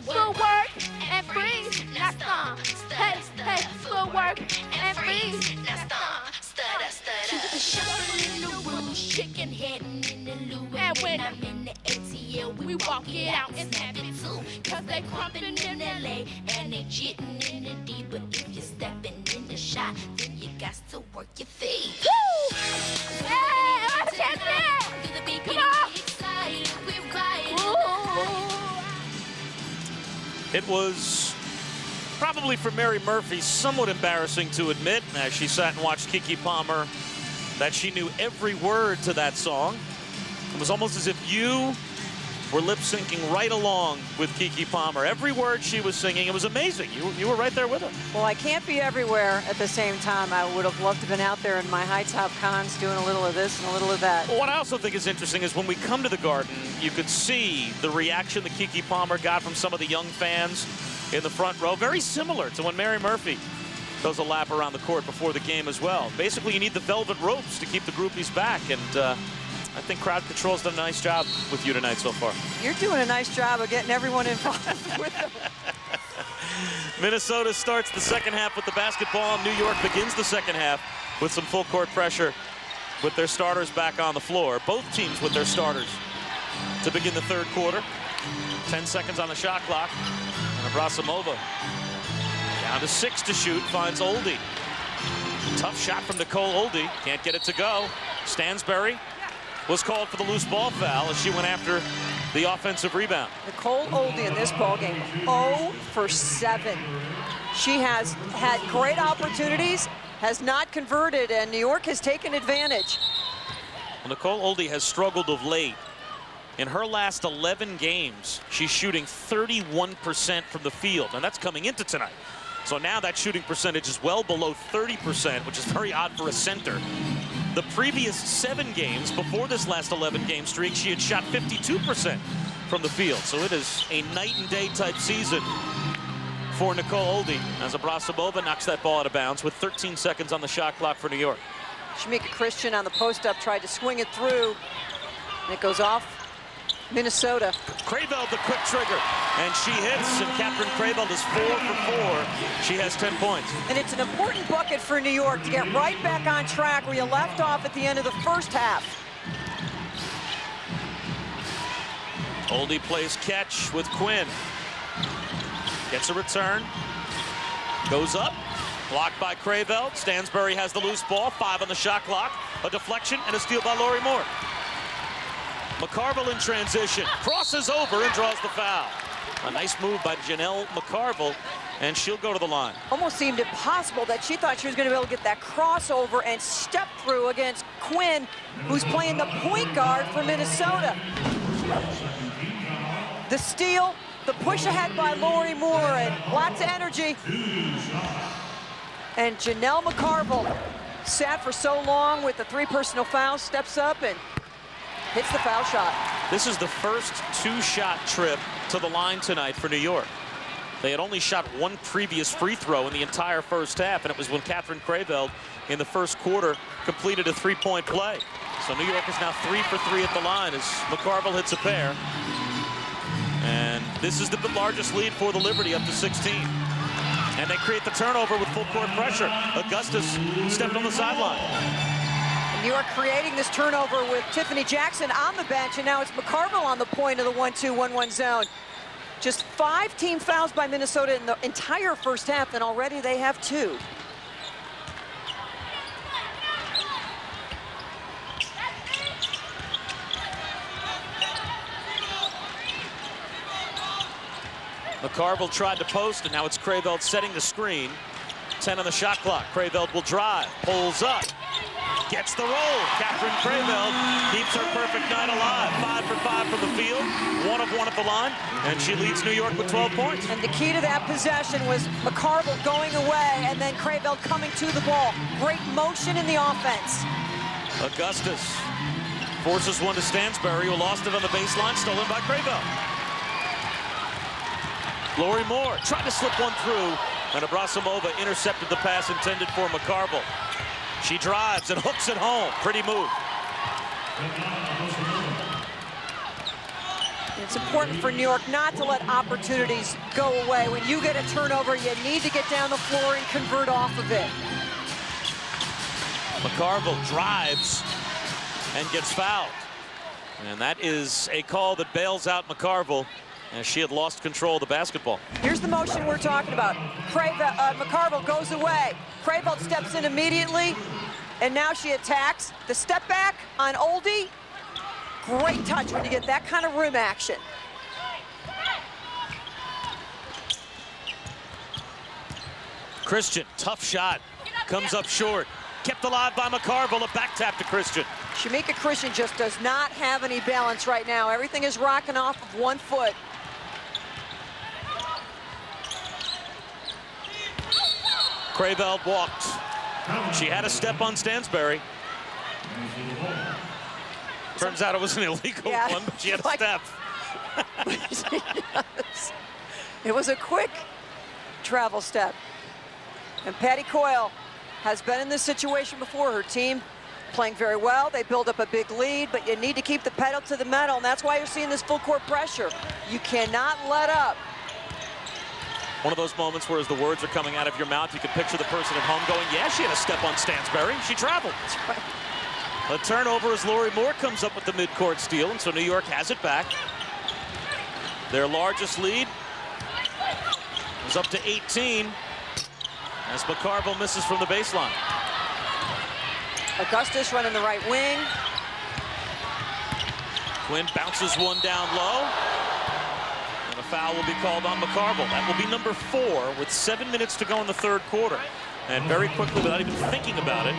Footwork and freeze, now stomp. Hey, hey, footwork and freeze, now stomp. Stutter, stutter. Shuffle in the room, chicken heading in the loo. And when I'm in the ATL, we walk it out and snap it too. Cause they crumping in LA and they jitting in the D. But if you're stepping in the shot, then you got to work your feet. Woo! Hey, I'm champion! Come on! It was probably for Mary Murphy somewhat embarrassing to admit, as she sat and watched Keke Palmer, that she knew every word to that song. It was almost as if you were lip-syncing right along with Keke Palmer. Every word she was singing, it was amazing. You were right there with her. Well, I can't be everywhere at the same time. I would have loved to have been out there in my high-top cons doing a little of this and a little of that. Well, what I also think is interesting is when we come to the Garden, you could see the reaction that Keke Palmer got from some of the young fans in the front row. Very similar to when Mary Murphy does a lap around the court before the game as well. Basically, you need the velvet ropes to keep the groupies back, and I think crowd control's done a nice job with you tonight so far. You're doing a nice job of getting everyone involved with them. Minnesota starts the second half with the basketball. New York begins the second half with some full court pressure with their starters back on the floor. Both teams with their starters to begin the third quarter. 10 seconds on the shot clock. And Abrasamova down to 6 to shoot, finds Oldie. Tough shot from Nicole Oldie, can't get it to go. Stansbury was called for the loose ball foul as she went after the offensive rebound. Nicole Oldie in this ballgame, 0 for 7. She has had great opportunities, has not converted, and New York has taken advantage. Well, Nicole Oldie has struggled of late. In her last 11 games, she's shooting 31% from the field, and that's coming into tonight. So now that shooting percentage is well below 30%, which is very odd for a center. The previous 7 games before this last 11-game streak, she had shot 52% from the field. So it is a night and day type season for Nicole Oldie as Abrasimova knocks that ball out of bounds with 13 seconds on the shot clock for New York. Shamika Christian on the post-up tried to swing it through, and it goes off Minnesota. Krayveld, the quick trigger, and she hits, and Catherine Krayveld is 4 for 4. She has 10 points. And it's an important bucket for New York to get right back on track where you left off at the end of the first half. Oldie plays catch with Quinn. Gets a return. Goes up. Blocked by Krayveld. Stansbury has the loose ball. 5 on the shot clock. A deflection and a steal by Lori Moore. McCarville in transition. Crosses over and draws the foul. A nice move by Janelle McCarville, and she'll go to the line. Almost seemed impossible that she thought she was going to be able to get that crossover and step through against Quinn, who's playing the point guard for Minnesota. The steal, the push ahead by Lori Moore, and lots of energy. And Janelle McCarville sat for so long with the 3 personal fouls, steps up and hits the foul shot. This is the first 2-shot trip to the line tonight for New York. They had only shot 1 previous free throw in the entire first half, and it was when Catherine Krayveld in the first quarter completed a 3-point play. So New York is now 3 for 3 at the line as McCarville hits a pair. And this is the largest lead for the Liberty, up to 16. And they create the turnover with full court pressure. Augustus stepped on the sideline. New York creating this turnover with Tiffany Jackson on the bench, and now it's McCarville on the point of the 1-2-1-1 zone. Just 5 team fouls by Minnesota in the entire first half, and already they have 2. McCarville tried to post, and now it's Krayveld setting the screen. 10 on the shot clock. Krayveld will drive, pulls up, gets the roll. Catherine Krayveld keeps her perfect night alive. 5 for 5 from the field, 1 of 1 at the line, and she leads New York with 12 points. And the key to that possession was McCarville going away and then Krayveld coming to the ball. Great motion in the offense. Augustus forces one to Stansbury, who lost it on the baseline, stolen by Krayveld. Lori Moore tried to slip one through, and Abrasimova intercepted the pass intended for McCarville. She drives and hooks it home. Pretty move. It's important for New York not to let opportunities go away. When you get a turnover, you need to get down the floor and convert off of it. McCarville drives and gets fouled. And that is a call that bails out McCarville, as she had lost control of the basketball. Here's the motion we're talking about. McCarville goes away. Krayveld steps in immediately, and now she attacks. The step back on Oldie. Great touch when you get that kind of rim action. Christian, tough shot, comes up short. Kept alive by McCarville, a back tap to Christian. Shamika Christian just does not have any balance right now. Everything is rocking off of 1 foot. Krayveld walked. She had a step on Stansbury. Turns out it was an illegal one, but she had a step. It was a quick travel step. And Patty Coyle has been in this situation before. Her team playing very well. They build up a big lead, but you need to keep the pedal to the metal, and that's why you're seeing this full court pressure. You cannot let up. One of those moments where as the words are coming out of your mouth, you can picture the person at home going, yeah, she had a step on Stansbury. She traveled. That's right. A turnover as Lori Moore comes up with the midcourt steal, and so New York has it back. Their largest lead is up to 18 as McCarville misses from the baseline. Augustus running the right wing. Quinn bounces one down low. And a foul will be called on McCarville. That will be number 4 with 7 minutes to go in the third quarter. And very quickly, without even thinking about it,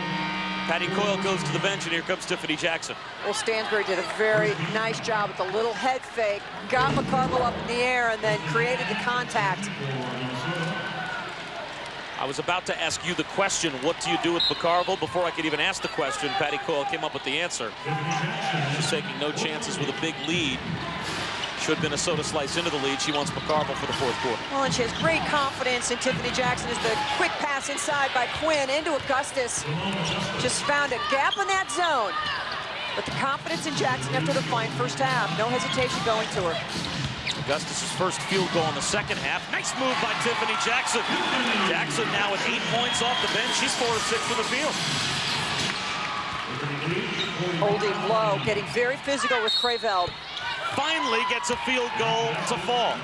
Patty Coyle goes to the bench, and here comes Tiffany Jackson. Well, Stansbury did a very nice job with the little head fake, got McCarville up in the air, and then created the contact. I was about to ask you the question, what do you do with McCarville? Before I could even ask the question, Patty Coyle came up with the answer. She's taking no chances with a big lead. Should Minnesota slice into the lead, she wants McCarville for the fourth quarter. Well, and she has great confidence in Tiffany Jackson as the quick pass inside by Quinn into Augustus. Just found a gap in that zone. But the confidence in Jackson after the fine first half. No hesitation going to her. Augustus' first field goal in the second half. Nice move by Tiffany Jackson. Jackson now with 8 points off the bench. She's 4 of 6 from the field. Oldie low, getting very physical with Crayveld. Finally gets a field goal to fall.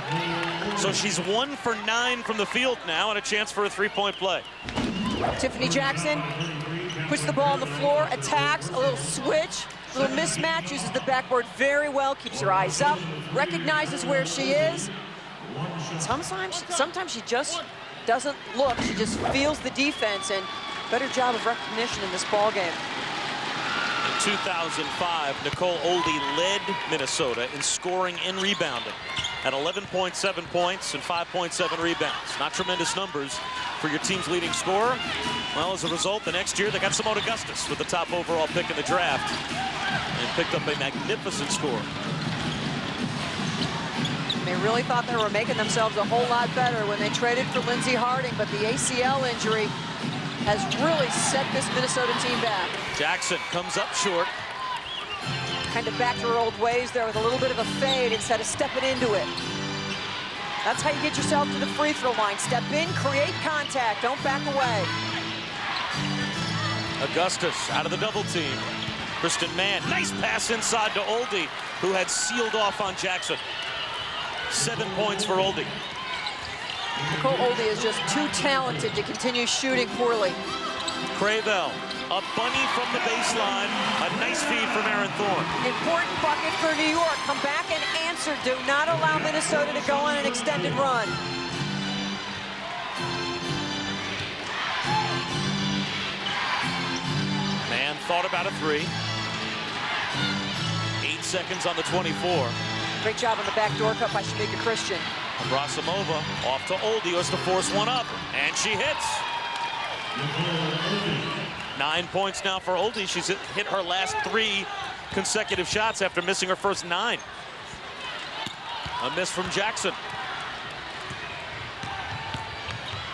So she's 1 for 9 from the field now and a chance for a 3-point play. Tiffany Jackson puts the ball on the floor, attacks, a little switch, a little mismatch, uses the backboard very well, keeps her eyes up, recognizes where she is. Sometimes she just doesn't look, she just feels the defense, and better job of recognition in this ball game. In 2005, Nicole Oldie led Minnesota in scoring and rebounding at 11.7 points and 5.7 rebounds. Not tremendous numbers for your team's leading scorer. Well, as a result, the next year they got Simone Augustus with the top overall pick in the draft and picked up a magnificent score. They really thought they were making themselves a whole lot better when they traded for Lindsey Harding, but the ACL injury has really set this Minnesota team back. Jackson comes up short. Kind of back to her old ways there with a little bit of a fade instead of stepping into it. That's how you get yourself to the free throw line. Step in, create contact, don't back away. Augustus out of the double team. Kristen Mann, nice pass inside to Oldie, who had sealed off on Jackson. 7 points for Oldie. Nicole Oldie is just too talented to continue shooting poorly. Crayveld, a bunny from the baseline. A nice feed from Aaron Thorne. Important bucket for New York. Come back and answer. Do not allow Minnesota to go on an extended run. Mann thought about a 3. 8 seconds on the 24. Great job on the backdoor cut by Shamika Christian. Abrasamova off to Oldie, who has to force one up, and she hits. 9 points now for Oldie. She's hit her last 3 consecutive shots after missing her first 9. A miss from Jackson.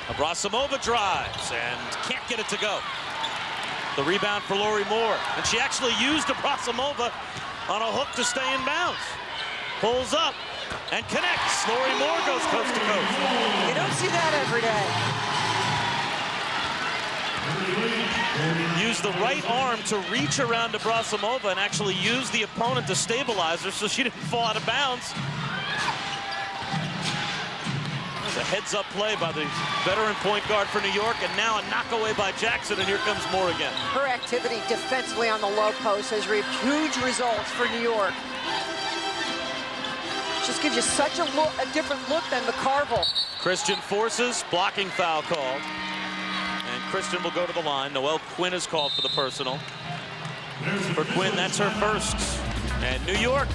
Abrasamova drives and can't get it to go. The rebound for Lori Moore, and she actually used Abrasamova on a hook to stay in bounds. Pulls up and connects. Lori Moore goes coast to coast. You don't see that every day. Use the right arm to reach around Abrasamova and actually use the opponent to stabilize her so she didn't fall out of bounds. It's a heads-up play by the veteran point guard for New York, and now a knockaway by Jackson, and here comes Moore again. Her activity defensively on the low post has reaped huge results for New York. Just gives you such a different look than McCarville. Christian forces, blocking foul called. And Christian will go to the line. Noelle Quinn is called for the personal. For Quinn, that's her first. And New York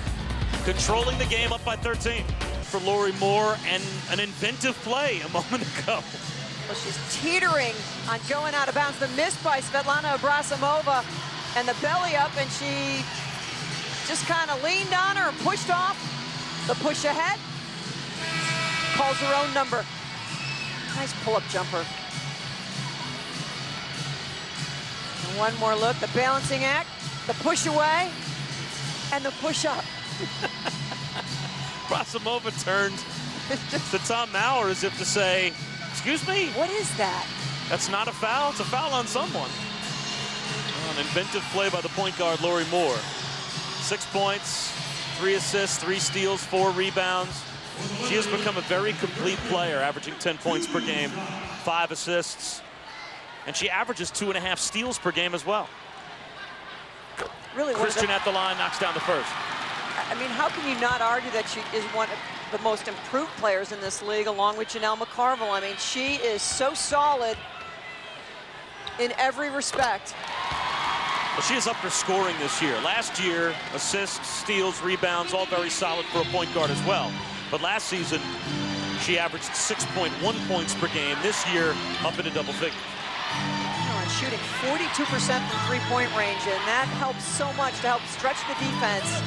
controlling the game up by 13. For Lori Moore, and an inventive play a moment ago. Well, she's teetering on going out of bounds. The miss by Svetlana Abrasamova and the belly up, and she just kind of leaned on her and pushed off. The push ahead, calls her own number. Nice pull-up jumper. And one more look, the balancing act, the push away, and the push up. Abrasamova turned to Tom Maurer as if to say, excuse me? What is that? That's not a foul, it's a foul on someone. An inventive play by the point guard, Lori Moore. 6 points. 3 assists, 3 steals, 4 rebounds. She has become a very complete player, averaging 10 points per game, 5 assists, and she averages 2.5 steals per game as well. Really, Christian at the line, knocks down the first. I mean, how can you not argue that she is one of the most improved players in this league, along with Janelle McCarville? I mean, she is so solid in every respect. Well, she is up for scoring this year. Last year, assists, steals, rebounds, all very solid for a point guard as well. But last season, she averaged 6.1 points per game. This year, up into double figures. And shooting 42% from three-point range, and that helps so much to help stretch the defense.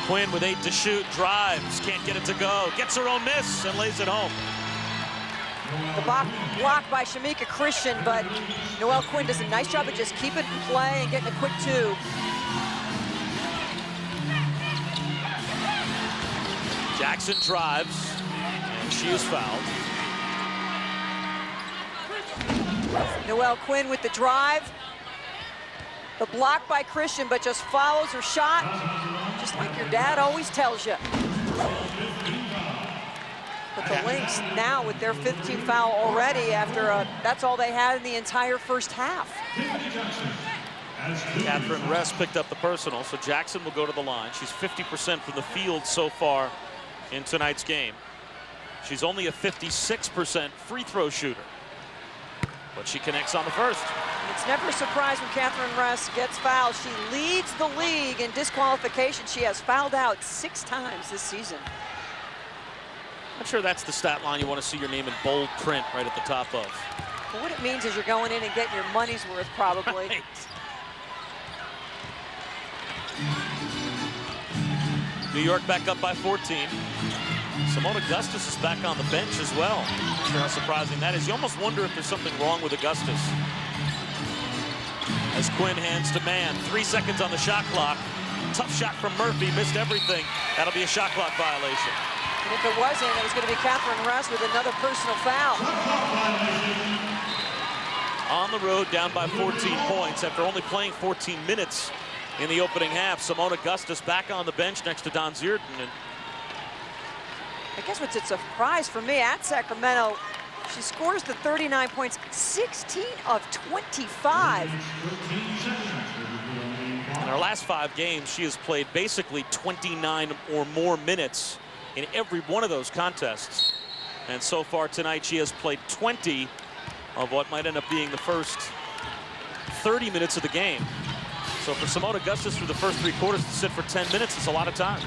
Quinn with 8 to shoot, drives, can't get it to go, gets her own miss and lays it home. The block by Shamika Christian, but Noelle Quinn does a nice job of just keeping it in play and getting a quick 2. Jackson drives, and she is fouled. Noelle Quinn with the drive. The block by Christian, but just follows her shot, just like your dad always tells you. But the Lynx now with their 15th foul already after that's all they had in the entire first half. Catherine Ress picked up the personal, so Jackson will go to the line. She's 50% from the field so far in tonight's game. She's only a 56% free throw shooter, but she connects on the first. It's never a surprise when Catherine Ress gets fouled. She leads the league in disqualification. She has fouled out 6 times this season. I'm sure that's the stat line you want to see your name in bold print right at the top of. Well, what it means is you're going in and getting your money's worth, probably. Right. New York back up by 14. Simone Augustus is back on the bench as well. Not sure how surprising that is. You almost wonder if there's something wrong with Augustus. As Quinn hands to Mann, 3 seconds on the shot clock. Tough shot from Murphy, missed everything. That'll be a shot clock violation. And if it wasn't, it was going to be Catherine Ress with another personal foul. On the road, down by 14 points after only playing 14 minutes in the opening half. Simone Augustus back on the bench next to Don Zierden. And I guess what's a surprise for me at Sacramento, she scores the 39 points, 16 of 25. In her last 5 games, she has played basically 29 or more minutes in every one of those contests. And so far tonight, she has played 20 of what might end up being the first 30 minutes of the game. So for Simone Augustus through the first 3 quarters to sit for 10 minutes, it's a lot of time.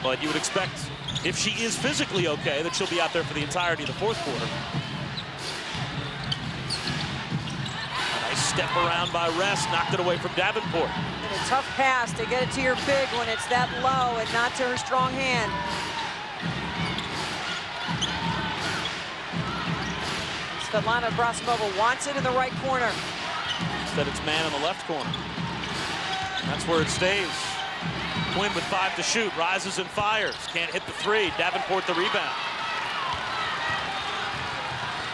But you would expect, if she is physically okay, that she'll be out there for the entirety of the 4th quarter. A nice step around by Ress, knocked it away from Davenport. And a tough pass to get it to your big when it's that low and not to her strong hand. Svetlana Abrasimova wants it in the right corner. Instead, it's Mann in the left corner. That's where it stays. Quinn with 5 to shoot, rises and fires. Can't hit the 3. Davenport the rebound.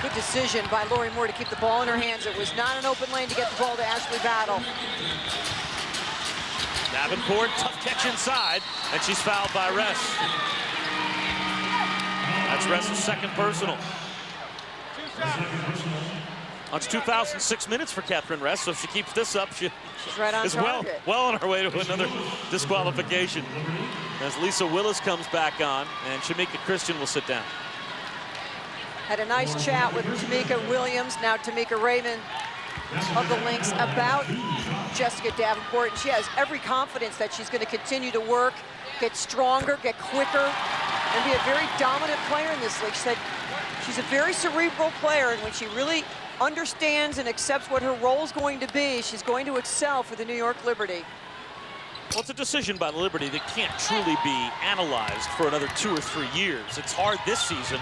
Good decision by Lori Moore to keep the ball in her hands. It was not an open lane to get the ball to Ashley Battle. Davenport, tough catch inside, and she's fouled by Ress. That's Ress's 2nd personal. It's 2,006 minutes for Catherine Ress, so if she keeps this up, she's right on target. well on her way to another disqualification. As Lisa Willis comes back on, and Shamika Christian will sit down. Had a nice chat with Tamika Williams, now Tamika Raymond of the Lynx, about Jessica Davenport, and she has every confidence that she's going to continue to work, get stronger, get quicker, and be a very dominant player in this league. She said she's a very cerebral player, and when she really understands and accepts what her role is going to be, she's going to excel for the New York Liberty. Well, it's a decision by the Liberty that can't truly be analyzed for another 2 or 3 years. It's hard this season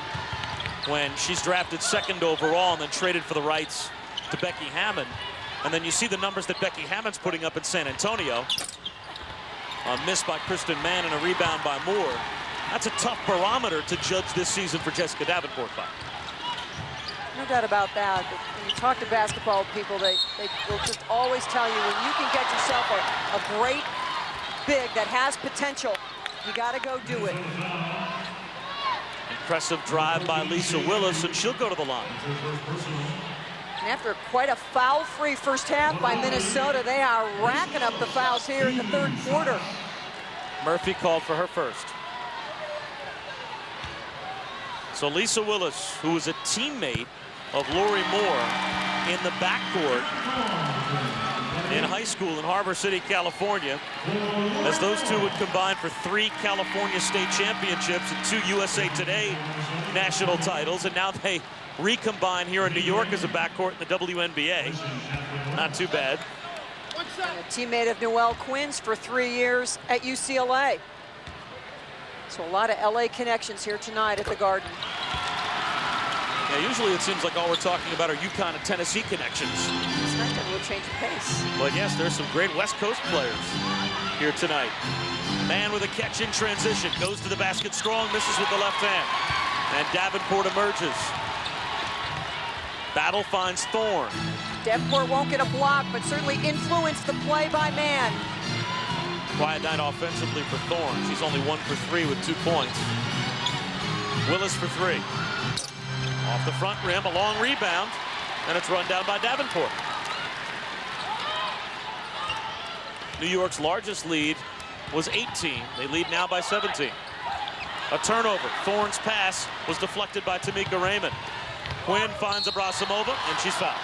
when she's drafted 2nd overall and then traded for the rights to Becky Hammond. And then you see the numbers that Becky Hammond's putting up in San Antonio. A miss by Kristen Mann and a rebound by Moore. That's a tough barometer to judge this season for Jessica Davenport by. No doubt about that. But when you talk to basketball people, they will just always tell you, when you can get yourself a great big that has potential, you got to go do it. Impressive drive by Lisa Willis, and she'll go to the line. And after quite a foul-free first half by Minnesota, they are racking up the fouls here in the 3rd quarter. Murphy called for her first. So Lisa Willis, who was a teammate of Lori Moore in the backcourt in high school in Harbor City, California, as those two would combine for 3 California State Championships and 2 USA Today national titles, and now they recombine here in New York as a backcourt in the WNBA. Not too bad. And a teammate of Noelle Quinn's for 3 years at UCLA. So a lot of LA connections here tonight at the Garden. Yeah, usually it seems like all we're talking about are UConn and Tennessee connections. It's nice to have a little change of pace. But yes, there's some great West Coast players here tonight. Man with a catch in transition, goes to the basket strong, misses with the left hand. And Davenport emerges. Battle finds Thorne. Davenport won't get a block, but certainly influenced the play by Man. Quiet night offensively for Thorne. She's only 1 for 3 with 2 points. Willis for 3. Off the front rim, a long rebound, and it's run down by Davenport. New York's largest lead was 18. They lead now by 17. A turnover. Thorne's pass was deflected by Tamika Raymond. Quinn finds Abrasimova, and she's fouled.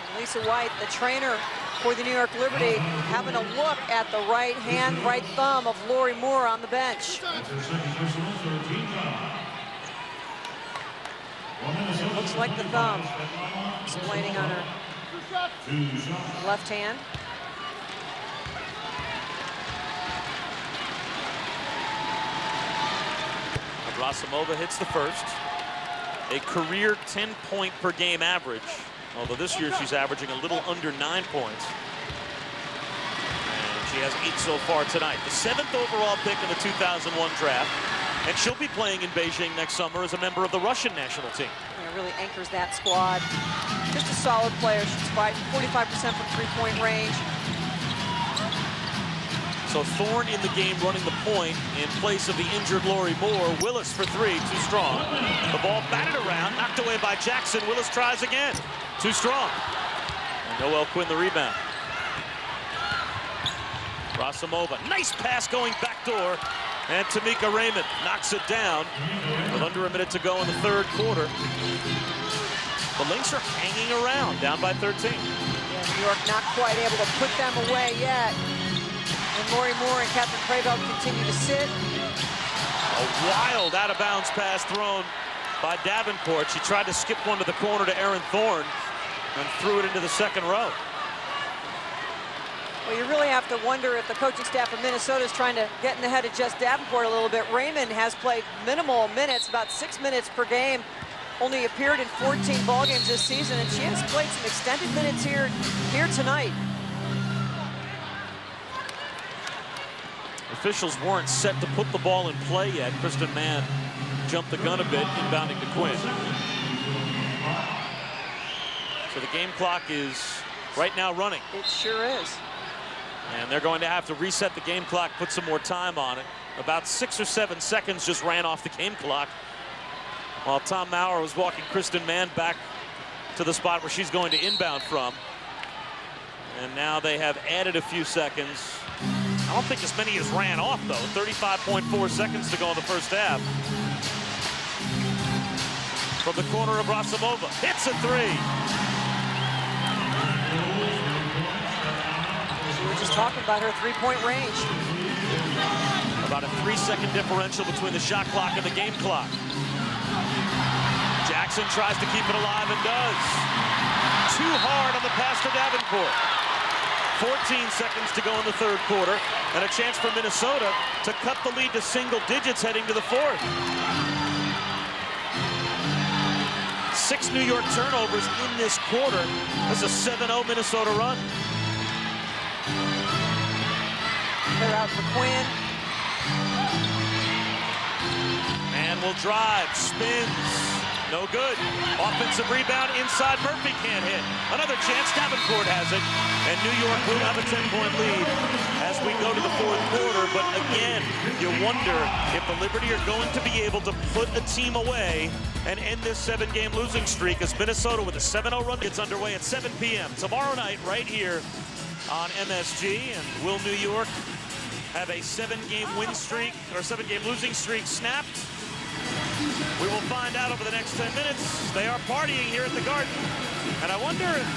And Lisa White, the trainer for the New York Liberty, having a look at the right hand, right thumb of Lori Moore on the bench. It looks like the thumb. Explaining on her left hand. Abrasimova hits the first. A career 10-point per game average, although this year she's averaging a little under 9 points. And she has 8 so far tonight. The 7th overall pick in the 2001 draft. And she'll be playing in Beijing next summer as a member of the Russian national team. Yeah, really anchors that squad. Just a solid player. She's 45% from three-point range. So Thorne in the game running the point in place of the injured Lori Moore. Willis for 3, too strong. The ball batted around, knocked away by Jackson. Willis tries again, too strong. And Noelle Quinn the rebound. Abrasimova, nice pass going backdoor. And Tamika Raymond knocks it down with under a minute to go in the third quarter. The Lynx are hanging around, down by 13. Yeah, New York not quite able to put them away yet. And Lori Moore and Catherine Prevost continue to sit. A wild out-of-bounds pass thrown by Davenport. She tried to skip one to the corner to Erin Thorne and threw it into the second row. Well, you really have to wonder if the coaching staff of Minnesota is trying to get in the head of Jess Davenport a little bit. Raymond has played minimal minutes, about 6 minutes per game. Only appeared in 14 ball games this season, and she has played some extended minutes here tonight. Officials weren't set to put the ball in play yet. Kristen Mann jumped the gun a bit, inbounding to Quinn. So the game clock is right now running. It sure is. And they're going to have to reset the game clock, put some more time on it. About 6 or 7 seconds just ran off the game clock while Tom Maurer was walking Kristen Mann back to the spot where she's going to inbound from. And now they have added a few seconds. I don't think as many as ran off, though. 35.4 seconds to go in the first half. From the corner of Abrasimova, hits a 3. We were just talking about her three-point range. About a 3-second differential between the shot clock and the game clock. Jackson tries to keep it alive and does. Too hard on the pass to Davenport. 14 seconds to go in the third quarter, and a chance for Minnesota to cut the lead to single digits heading to the fourth. 6 New York turnovers in this quarter. That's a 7-0 Minnesota run. They're out for Quinn. Man will drive, spins. No good. Offensive rebound inside. Murphy can't hit. Another chance. Davenport has it. And New York will have a 10-point lead as we go to the fourth quarter. But again, you wonder if the Liberty are going to be able to put a team away and end this 7-game losing streak as Minnesota with a 7-0 run gets underway at 7 p.m. tomorrow night right here on MSG. And will New York have a 7-game win streak or 7-game losing streak snapped? We will find out over the next 10 minutes. They are partying here at the Garden. And I wonder if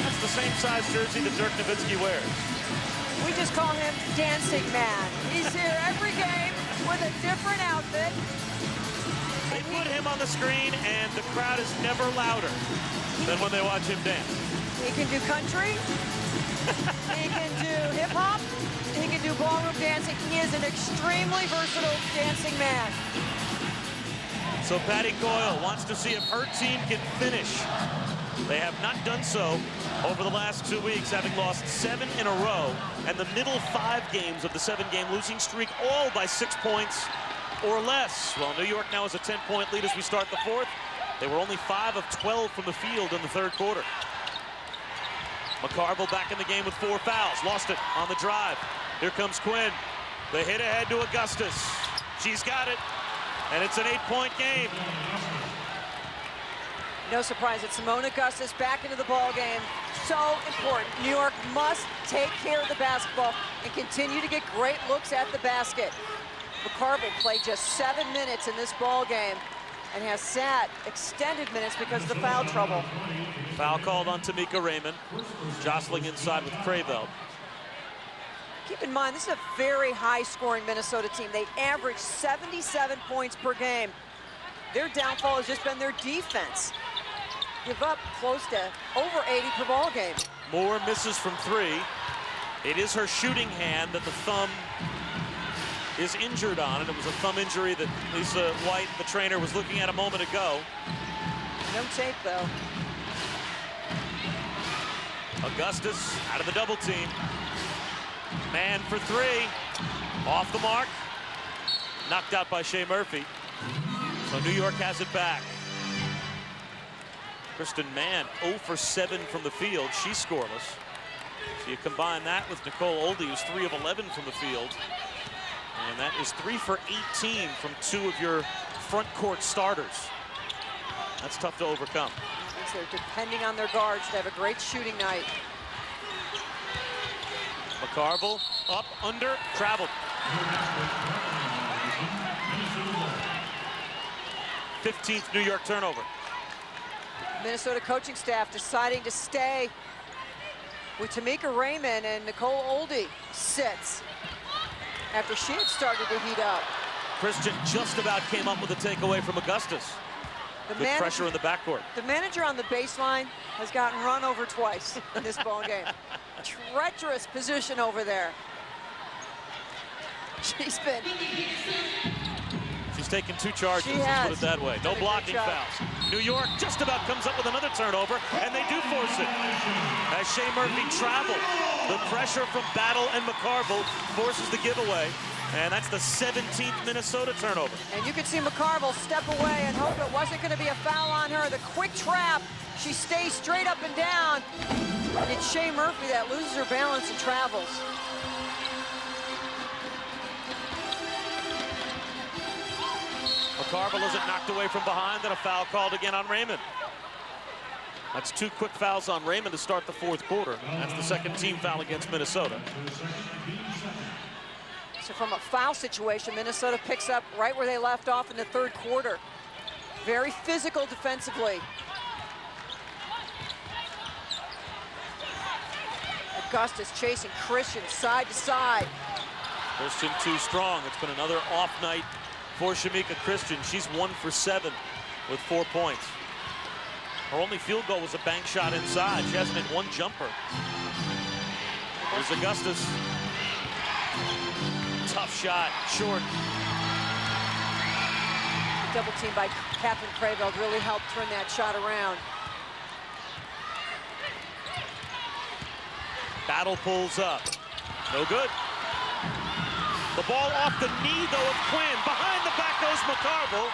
that's the same size jersey that Dirk Nowitzki wears. We just call him Dancing Man. He's here every game with a different outfit. They put him on the screen, and the crowd is never louder than when they watch him dance. He can do country. He can do hip-hop. He can do ballroom dancing. He is an extremely versatile dancing man. So Patty Coyle wants to see if her team can finish. They have not done so over the last 2 weeks, having lost 7 in a row, and the middle 5 games of the 7-game losing streak, all by 6 points or less. Well, New York now has a 10-point lead as we start the 4th. They were only 5 of 12 from the field in the 3rd quarter. McCarville back in the game with 4 fouls. Lost it on the drive. Here comes Quinn. The hit ahead to Augustus. She's got it. And it's an 8-point game. No surprise that Simone Augustus back into the ball game. So important. New York must take care of the basketball and continue to get great looks at the basket. McCarville played just 7 minutes in this ball game and has sat extended minutes because of the foul trouble. Foul called on Tamika Raymond, jostling inside with Crayveld. Keep in mind, this is a very high-scoring Minnesota team. They average 77 points per game. Their downfall has just been their defense. Give up close to over 80 per ball game. Moore misses from 3. It is her shooting hand that the thumb is injured on, and it was a thumb injury that Lisa White, the trainer, was looking at a moment ago. No tape, though. Augustus out of the double team. Man for 3. Off the mark. Knocked out by Shea Murphy. So New York has it back. Kristen Mann 0 for 7 from the field. She's scoreless. So you combine that with Nicole Oldie, who's 3 of 11 from the field. And that is 3 for 18 from 2 of your front court starters. That's tough to overcome. They're depending on their guards to have a great shooting night. McCarville up, under, traveled. 15th New York turnover. Minnesota coaching staff deciding to stay with Tamika Raymond, and Nicole Oldie sits after she had started to heat up. Christian just about came up with a takeaway from Augustus. Good pressure in the backcourt. The manager on the baseline has gotten run over twice in this ball game. Treacherous position over there. She's taken 2 charges, She let's has. put it that way. No blocking fouls. New York just about comes up with another turnover, and they do force it. As Shea Murphy traveled, the pressure from Battle and McCarville forces the giveaway, and that's the 17th Minnesota turnover. And you could see McCarville step away and hope it wasn't going to be a foul on her. The quick trap, she stays straight up and down. And it's Shea Murphy that loses her balance and travels. McCarville has it knocked away from behind, and a foul called again on Raymond. That's 2 quick fouls on Raymond to start the 4th quarter. That's the 2nd team foul against Minnesota. So from a foul situation, Minnesota picks up right where they left off in the 3rd quarter. Very physical defensively. Augustus chasing Christian side to side. Christian too strong. It's been another off night for Shamika Christian. She's 1 for 7 with 4 points. Her only field goal was a bank shot inside. She hasn't hit 1 jumper. Here's Augustus. Tough shot, short. The double team by Catherine Crayveld really helped turn that shot around. Battle pulls up. No good. The ball off the knee, though, of Quinn. Behind the back goes McCarville.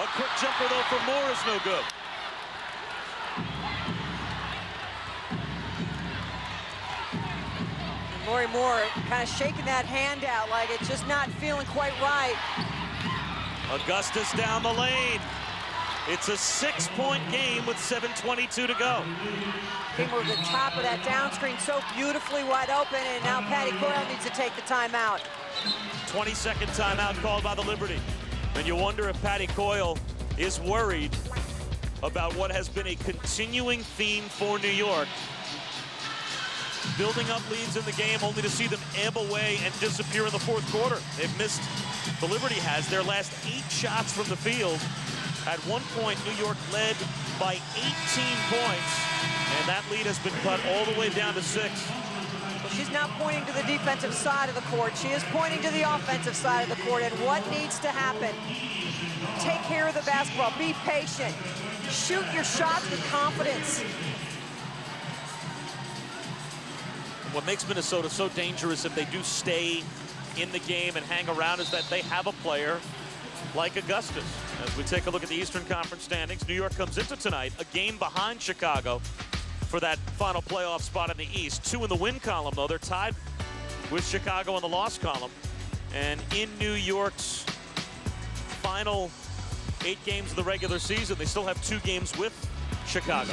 A quick jumper, though, for Moore is no good. Lori Moore kind of shaking that hand out like it's just not feeling quite right. Augustus down the lane. It's a 6-point game with 7:22 to go. Came over the top of that down screen so beautifully wide open, and now Patty Coyle needs to take the timeout. 22nd timeout called by the Liberty. And you wonder if Patty Coyle is worried about what has been a continuing theme for New York. Building up leads in the game only to see them ebb away and disappear in the 4th quarter. They've missed, the Liberty has, their last 8 shots from the field. At one point, New York led by 18 points. And that lead has been cut all the way down to 6. Well, she's not pointing to the defensive side of the court. She is pointing to the offensive side of the court and what needs to happen. Take care of the basketball. Be patient. Shoot your shots with confidence. What makes Minnesota so dangerous if they do stay in the game and hang around is that they have a player like Augustus. As we take a look at the Eastern Conference standings, New York comes into tonight a game behind Chicago for that final playoff spot in the East. 2 in the win column, though. They're tied with Chicago in the loss column. And in New York's final 8 games of the regular season, they still have 2 games with Chicago.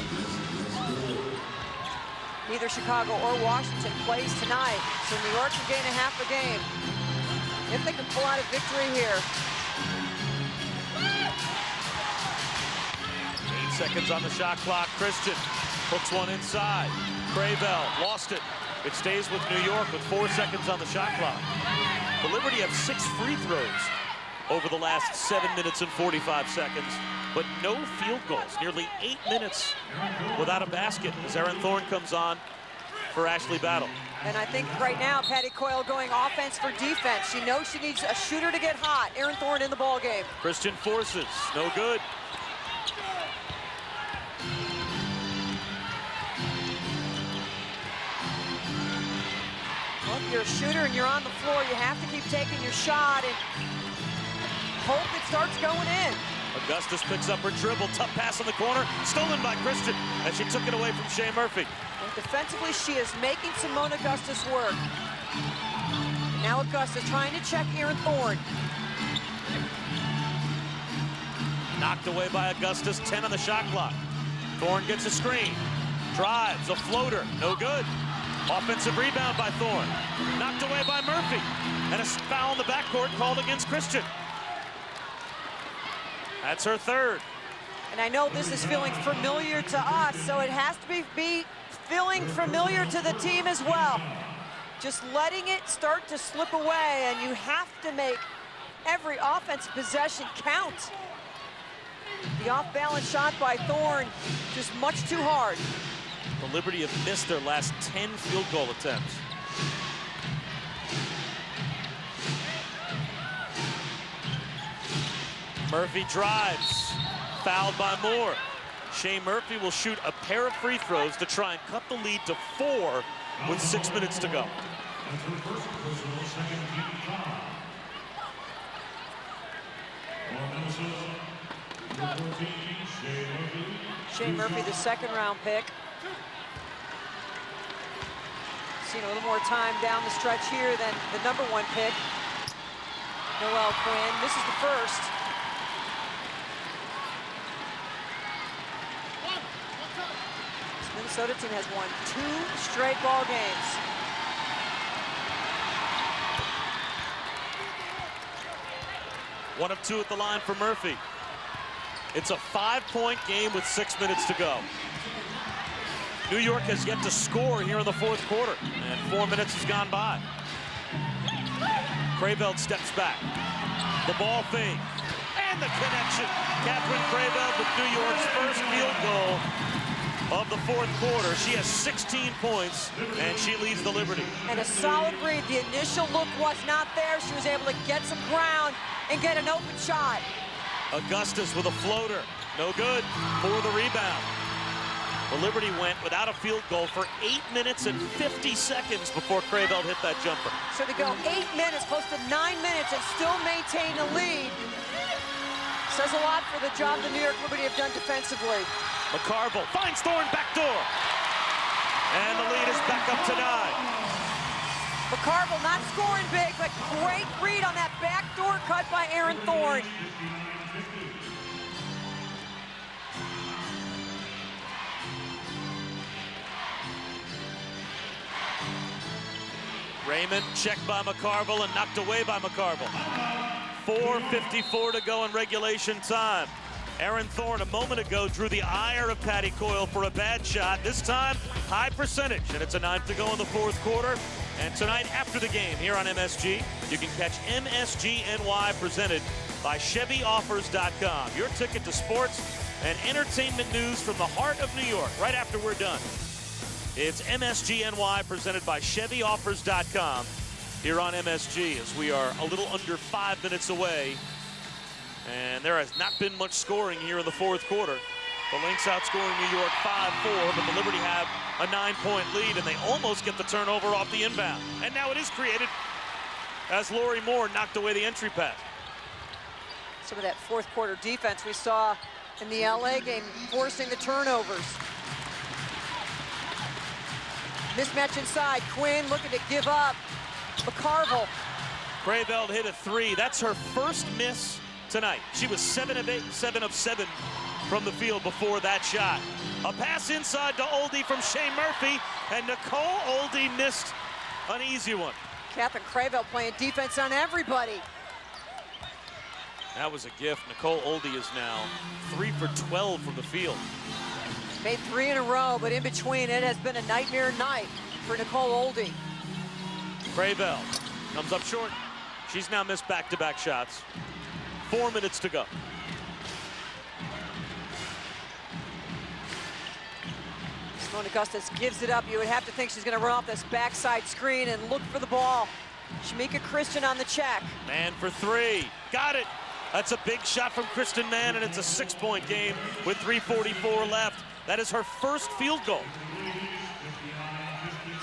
Neither Chicago or Washington plays tonight, so New York can gain a half a game if they can pull out a victory here. 8 seconds on the shot clock. Christian hooks one inside. Crayvell lost it. It stays with New York with 4 seconds on the shot clock. The Liberty have 6 free throws over the last 7 minutes and 45 seconds, but no field goals. Nearly 8 minutes without a basket as Erin Thorne comes on for Ashley Battle. And I think right now, Patty Coyle going offense for defense. She knows she needs a shooter to get hot. Erin Thorne in the ball game. Christian forces, no good. Well, if you're a shooter and you're on the floor, you have to keep taking your shot and hope it starts going in. Augustus picks up her dribble. Tough pass in the corner. Stolen by Christian as she took it away from Shea Murphy. And defensively, she is making Simone Augustus work. Now Augustus trying to check Erin Thorne. Knocked away by Augustus. 10 on the shot clock. Thorne gets a screen. Drives. A floater. No good. Offensive rebound by Thorne. Knocked away by Murphy. And a foul in the backcourt called against Christian. That's her 3rd. And I know this is feeling familiar to us, so it has to be feeling familiar to the team as well. Just letting it start to slip away, and you have to make every offensive possession count. The off-balance shot by Thorne, just much too hard. The Liberty have missed their last 10 field goal attempts. Murphy drives, fouled by Moore. Shea Murphy will shoot a pair of free throws to try and cut the lead to 4 with 6 minutes to go. Shea Murphy, the 2nd-round pick. Seen a little more time down the stretch here than the #1 pick, Noelle Quinn. This is the 1st. This Minnesota team has won 2 straight ball games. One of 2 at the line for Murphy. It's a 5-point game with 6 minutes to go. New York has yet to score here in the 4th quarter, and 4 minutes has gone by. Crayveld steps back. The ball fake, and the connection. Catherine Crayveld with New York's first field goal of the 4th quarter. She has 16 points, and she leads the Liberty. And a solid read. The initial look was not there. She was able to get some ground and get an open shot. Augustus with a floater. No good for the rebound. The Liberty went without a field goal for 8 minutes and 50 seconds before Crayveld hit that jumper. So to go 8 minutes, close to 9 minutes, and still maintain a lead says a lot for the job the New York Liberty have done defensively. McCarville finds Thorne backdoor. And the lead is back up to 9. McCarville not scoring big, but great read on that backdoor cut by Erin Thorne. Raymond checked by McCarville and knocked away by McCarville. 4:54 to go in regulation time. Erin Thorne a moment ago drew the ire of Patty Coyle for a bad shot. This time, high percentage, and it's a 9 to go in the 4th quarter. And tonight, after the game here on MSG, you can catch MSG NY presented by ChevyOffers.com. Your ticket to sports and entertainment news from the heart of New York right after we're done. It's MSGNY presented by ChevyOffers.com here on MSG as we are a little under 5 minutes away. And there has not been much scoring here in the fourth quarter. The Lynx outscoring New York 5-4, but the Liberty have a 9-point lead, and they almost get the turnover off the inbound. And now it is created as Lori Moore knocked away the entry pass. Some of that fourth quarter defense we saw in the LA game, forcing the turnovers. Mismatch inside, Quinn looking to give up. McCarville. Crayveld hit a 3. That's her first miss tonight. She was 7 of 8, 7 of 7 from the field before that shot. A pass inside to Oldie from Shea Murphy, and Nicole Oldie missed an easy one. Catherine Crayveld playing defense on everybody. That was a gift. Nicole Oldie is now 3 for 12 from the field. Made 3 in a row, but in between it has been a nightmare night for Nicole Oldie. Crayveld comes up short. She's now missed back-to-back shots. 4 minutes to go. Simone Augustus gives it up. You would have to think she's going to run off this backside screen and look for the ball. Shamika Christian on the check. Mann for 3. Got it. That's a big shot from Kristen Mann, and it's a 6-point game with 3:44 left. That is her first field goal.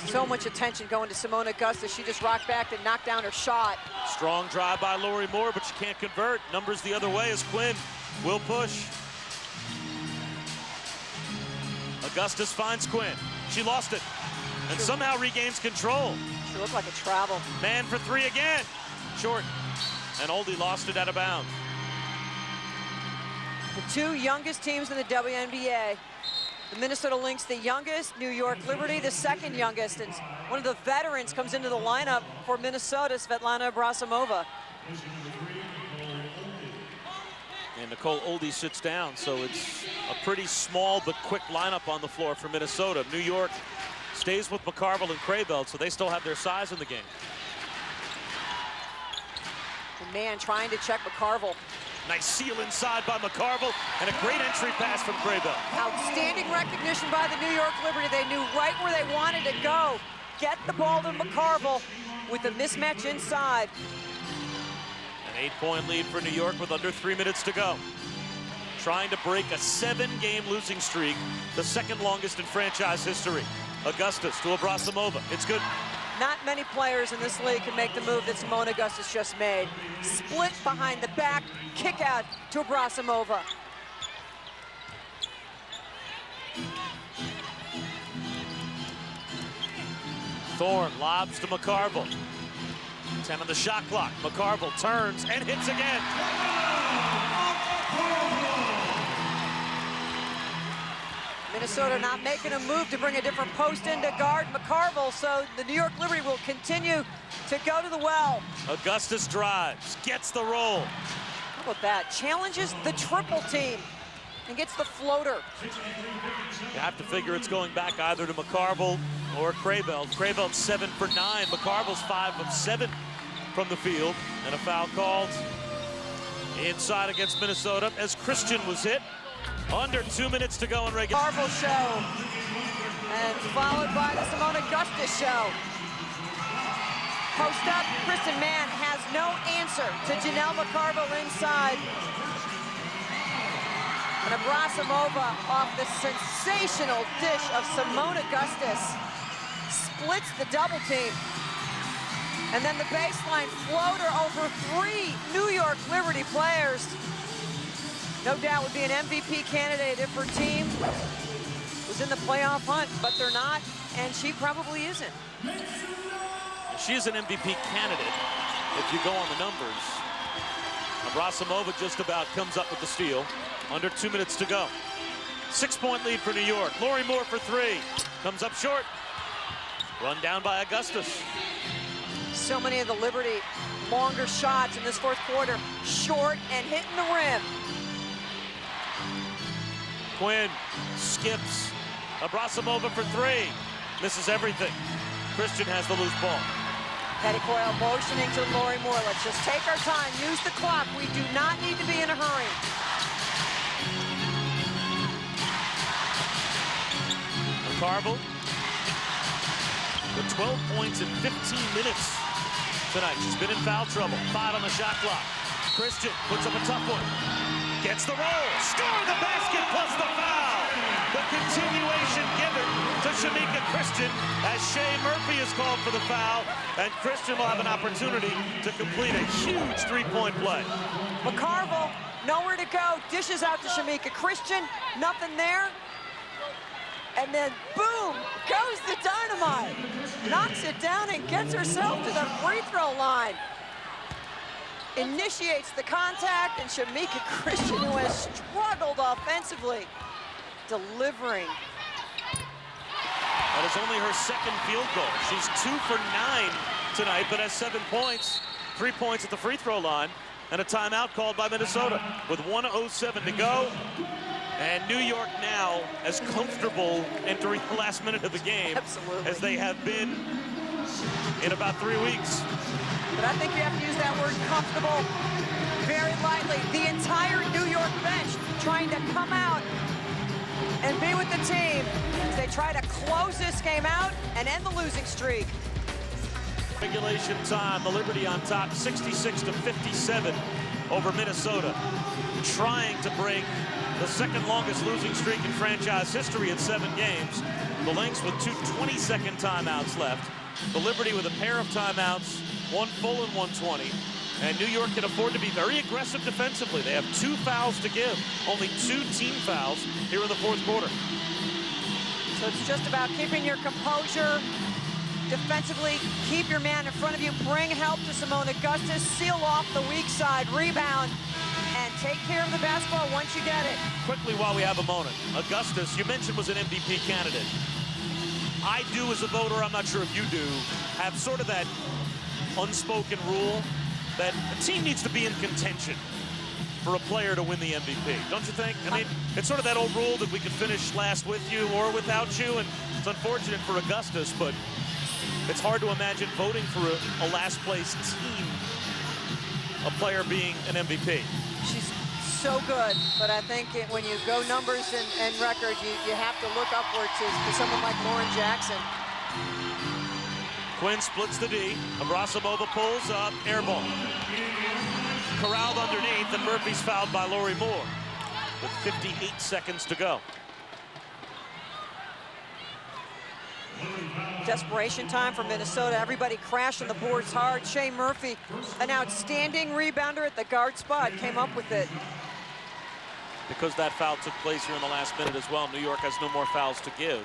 So much attention going to Simone Augustus. She just rocked back to knock down her shot. Strong drive by Lori Moore, but she can't convert. Numbers the other way as Quinn will push. Augustus finds Quinn. She lost it and somehow regains control. She looked like a travel. Mann for 3 again. Short. And Oldie lost it out of bounds. The two youngest teams in the WNBA. The Minnesota Lynx, the youngest. New York Liberty, the second youngest. And one of the veterans comes into the lineup for Minnesota, Svetlana Abrasimova. And Nicole Oldie sits down, so it's a pretty small but quick lineup on the floor for Minnesota. New York stays with McCarville and Crayveld, so they still have their size in the game. And Mann trying to check McCarville. Nice seal inside by McCarville, and a great entry pass from Crayveld. Outstanding recognition by the New York Liberty. They knew right where they wanted to go. Get the ball to McCarville with a mismatch inside. An 8-point lead for New York with under 3 minutes to go. Trying to break a 7-game losing streak, the second longest in franchise history. Augustus to Abrasimova. It's good. Not many players in this league can make the move that Simone Augustus just made. Split behind the back, kick out to Abrasimova. Thorne lobs to McCarville. 10 on the shot clock. McCarville turns and hits again. Minnesota not making a move to bring a different post in to guard McCarville, so the New York Liberty will continue to go to the well. Augustus drives, gets the roll. How about that? Challenges the triple team and gets the floater. You have to figure it's going back either to McCarville or Crayveld. Crayveld's 7 for 9. McCarville's 5 of 7 from the field. And a foul called inside against Minnesota as Christian was hit. Under 2 minutes to go in regular. McCarville show. And followed by the Simone Augustus show. Post up, Kristen Mann has no answer to Janelle McCarville inside. And Abrasimova off the sensational dish of Simone Augustus splits the double team. And then the baseline floater over 3 New York Liberty players. No doubt would be an MVP candidate if her team was in the playoff hunt, but they're not, and she probably isn't. She is an MVP candidate if you go on the numbers. Abrasimova just about comes up with the steal. Under 2 minutes to go. 6-point lead for New York. Lori Moore for 3. Comes up short. Run down by Augustus. So many of the Liberty longer shots in this fourth quarter. Short and hitting the rim. Quinn skips. Abrasimova for 3. Misses everything. Christian has the loose ball. Petticoil motioning to Lori Moore. Let's just take our time. Use the clock. We do not need to be in a hurry. McCarville with 12 points in 15 minutes tonight. She's been in foul trouble. 5 on the shot clock. Christian puts up a tough one. Gets the roll. Score the basket plus the foul. The continuation given to Shamika Christian as Shea Murphy is called for the foul. And Christian will have an opportunity to complete a huge three-point play. McCarville, nowhere to go. Dishes out to Shamika Christian. Nothing there. And then, boom, goes the dynamite. Knocks it down and gets herself to the free throw line. Initiates the contact, and Shamika Christian, who has struggled offensively, delivering. That is only her second field goal. She's 2 for 9 tonight, but has 7 points, 3 points at the free throw line, and a timeout called by Minnesota with 1:07 to go. And New York now as comfortable entering the last minute of the game as they have been in about 3 weeks. But I think you have to use that word comfortable very lightly. The entire New York bench trying to come out and be with the team as they try to close this game out and end the losing streak. Regulation time, the Liberty on top, 66-57 over Minnesota, trying to break the second longest losing streak in franchise history at 7 games. The Lynx with 2 22nd timeouts left. The Liberty with a pair of timeouts, 1 full and 1 20. And New York can afford to be very aggressive defensively. They have 2 fouls to give, only 2 team fouls here in the fourth quarter. So it's just about keeping your composure defensively, keep your man in front of you, bring help to Simone Augustus, seal off the weak side, rebound, and take care of the basketball once you get it. Quickly while we have a moment, Augustus, you mentioned, was an MVP candidate. I do as a voter, I'm not sure if you do, have sort of that unspoken rule that a team needs to be in contention for a player to win the MVP, don't you think? I mean, it's sort of that old rule that we could finish last with you or without you, and it's unfortunate for Augustus, but it's hard to imagine voting for a last place team, a player being an MVP. She's so good, but I think when you go numbers and record, you have to look upward to someone like Lauren Jackson. Quinn splits the D. Abrasamova pulls up, air ball. Corralled underneath, and Murphy's fouled by Lori Moore with 58 seconds to go. Desperation time for Minnesota. Everybody crashing the boards hard. Shea Murphy, an outstanding rebounder at the guard spot, came up with it. Because that foul took place here in the last minute as well, New York has no more fouls to give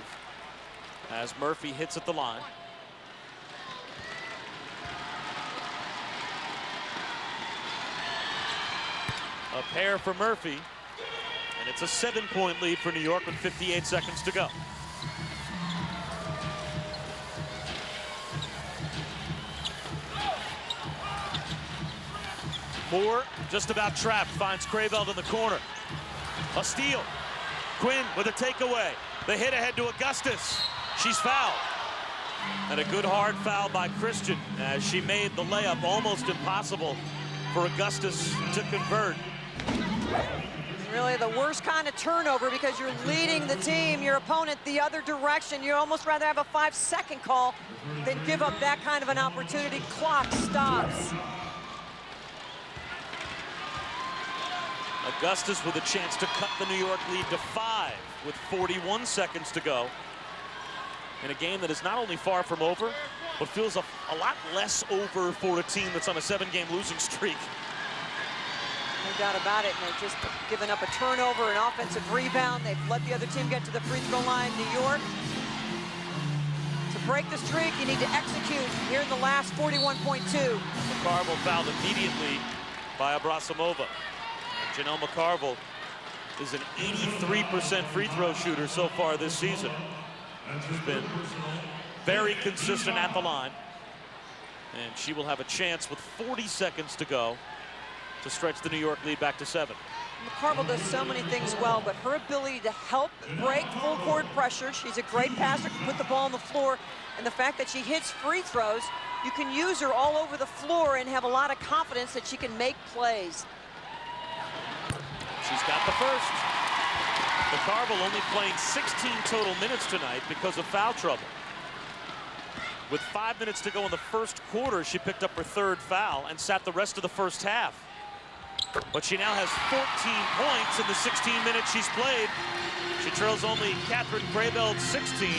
as Murphy hits at the line. A pair for Murphy, and it's a 7-point lead for New York with 58 seconds to go. Moore just about trapped, finds Crayveld in the corner. A steal. Quinn with a takeaway. The hit ahead to Augustus. She's fouled. And a good hard foul by Christian as she made the layup almost impossible for Augustus to convert. Really the worst kind of turnover because you're leading the team, your opponent the other direction. You almost rather have a 5-second call than give up that kind of an opportunity. Clock stops. Augustus with a chance to cut the New York lead to 5 with 41 seconds to go in a game that is not only far from over, but feels a lot less over for a team that's on a 7-game losing streak. No doubt about it, and they've just given up a turnover, an offensive rebound. They've let the other team get to the free throw line. New York, to break the streak, you need to execute here in the last 41.2. McCarville fouled immediately by Abrasamova. Janelle McCarville is an 83% free throw shooter so far this season. She's been very consistent at the line. And she will have a chance with 40 seconds to go to stretch the New York lead back to 7. McCarville does so many things well, but her ability to help break full court pressure, she's a great passer, can put the ball on the floor, and the fact that she hits free throws, you can use her all over the floor and have a lot of confidence that she can make plays. She's got the first. McCarville only playing 16 total minutes tonight because of foul trouble. With 5 minutes to go in the first quarter, she picked up her 3rd foul and sat the rest of the first half. But she now has 14 points in the 16 minutes she's played. She trails only Catherine Kraybeld's 16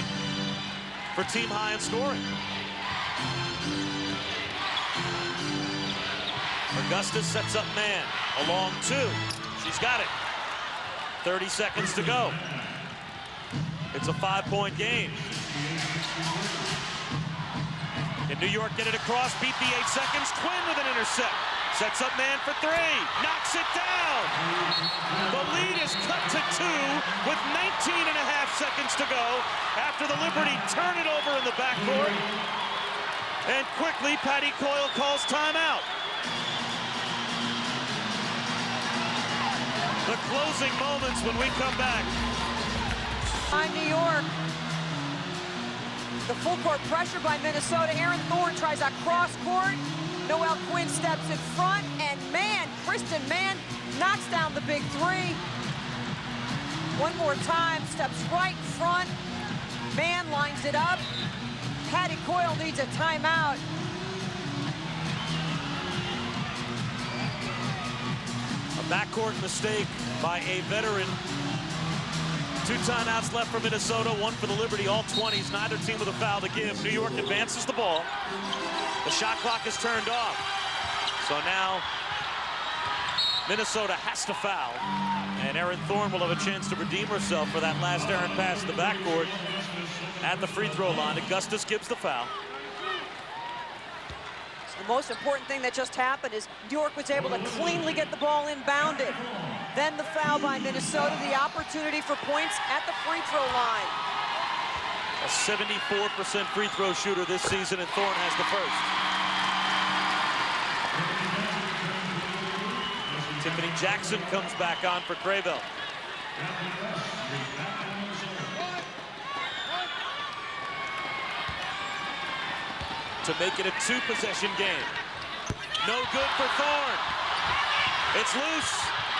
for team high in scoring. Augustus sets up man. A long 2. She's got it. 30 seconds to go. It's a 5-point game. Can New York get it across? Beat the 8 seconds. Quinn with an intercept. Sets up man for 3. Knocks it down. The lead is cut to 2 with 19.5 seconds to go after the Liberty turn it over in the backcourt. And quickly, Patty Coyle calls timeout. The closing moments when we come back. On New York. The full court pressure by Minnesota. Erin Thorne tries a cross court. Noelle Quinn steps in front, and man, Kristen Mann knocks down the big 3. One more time, steps right in front. Mann lines it up. Patty Coyle needs a timeout. A backcourt mistake by a veteran. 2 timeouts left for Minnesota, 1 for the Liberty, all 20s, neither team with a foul to give. New York advances the ball. The shot clock is turned off. So now Minnesota has to foul. And Erin Thorne will have a chance to redeem herself for that last errant pass in the backcourt at the free throw line. Augustus gives the foul. So the most important thing that just happened is New York was able to cleanly get the ball inbounded. Then the foul by Minnesota, the opportunity for points at the free throw line. A 74% free throw shooter this season, and Thorne has the first. Tiffany Jackson comes back on for Kraybell. To make it a 2-possession game. No good for Thorne. It's loose.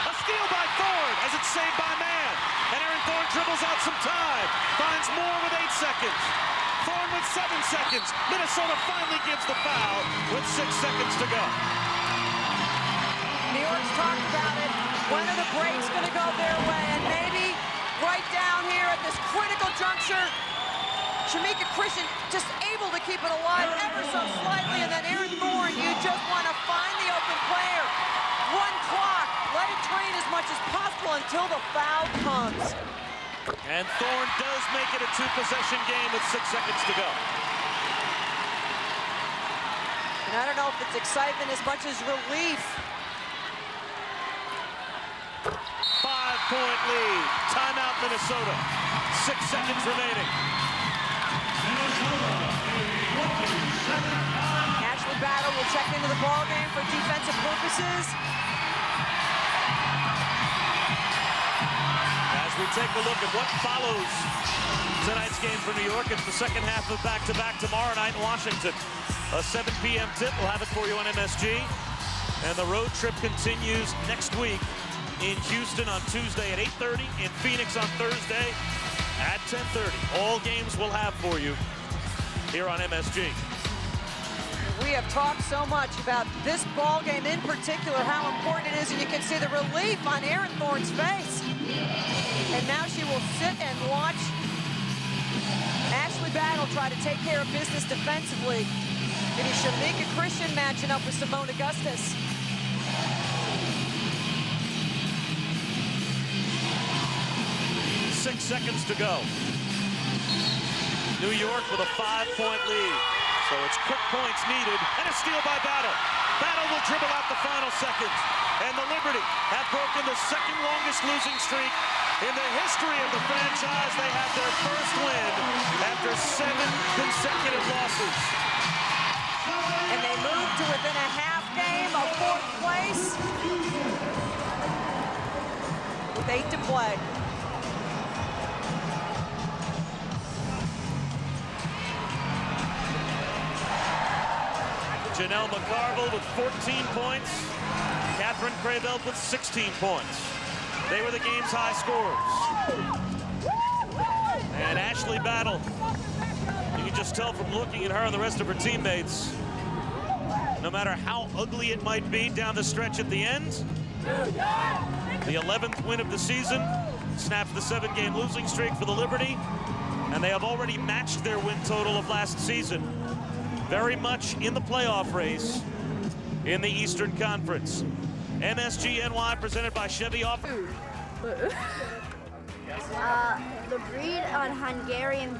A steal by Thorne as it's saved by Mann. And Erin Thorne dribbles out some time. Finds Moore with 8 seconds. Thorne with 7 seconds. Minnesota finally gives the foul with 6 seconds to go. New York's talked about it. When are the breaks going to go their way? And maybe right down here at this critical juncture, Shamika Christian just able to keep it alive ever so slightly. And then Erin Thorne, you just want to find the open player. Run clock. Let it drain as much as possible until the foul comes. And Thorne does make it a 2-possession game with 6 seconds to go. And I don't know if it's excitement as much as relief. 5-point lead. Timeout, Minnesota. 6 seconds remaining. Ashley Battle will check into the ballgame for defensive purposes. As we take a look at what follows tonight's game for New York, it's the second half of back-to-back tomorrow night in Washington. A 7 p.m. tip. We'll have it for you on MSG. And the road trip continues next week in Houston on Tuesday at 8:30, in Phoenix on Thursday at 10:30. All games we'll have for you here on MSG. We have talked so much about this ball game in particular, how important it is, and you can see the relief on Erin Thorne's face. And now she will sit and watch Ashley Battle try to take care of business defensively. It is Shamika Christian matching up with Simone Augustus. Six seconds to go. New York with a 5-point lead. So it's quick points needed, and a steal by Battle. Battle will dribble out the final seconds. And the Liberty have broken the second longest losing streak in the history of the franchise. They have their first win after 7 consecutive losses. And they move to within a half game of 4th place with 8 to play. Janelle McCarville with 14 points. Catherine Kraybell with 16 points. They were the game's high scorers. And Ashley Battle, you can just tell from looking at her and the rest of her teammates, no matter how ugly it might be down the stretch at the end, the 11th win of the season snaps the 7-game losing streak for the Liberty, and they have already matched their win total of last season. Very much in the playoff race in the Eastern Conference. MSG NY presented by Chevy Offer. The breed on Hungarian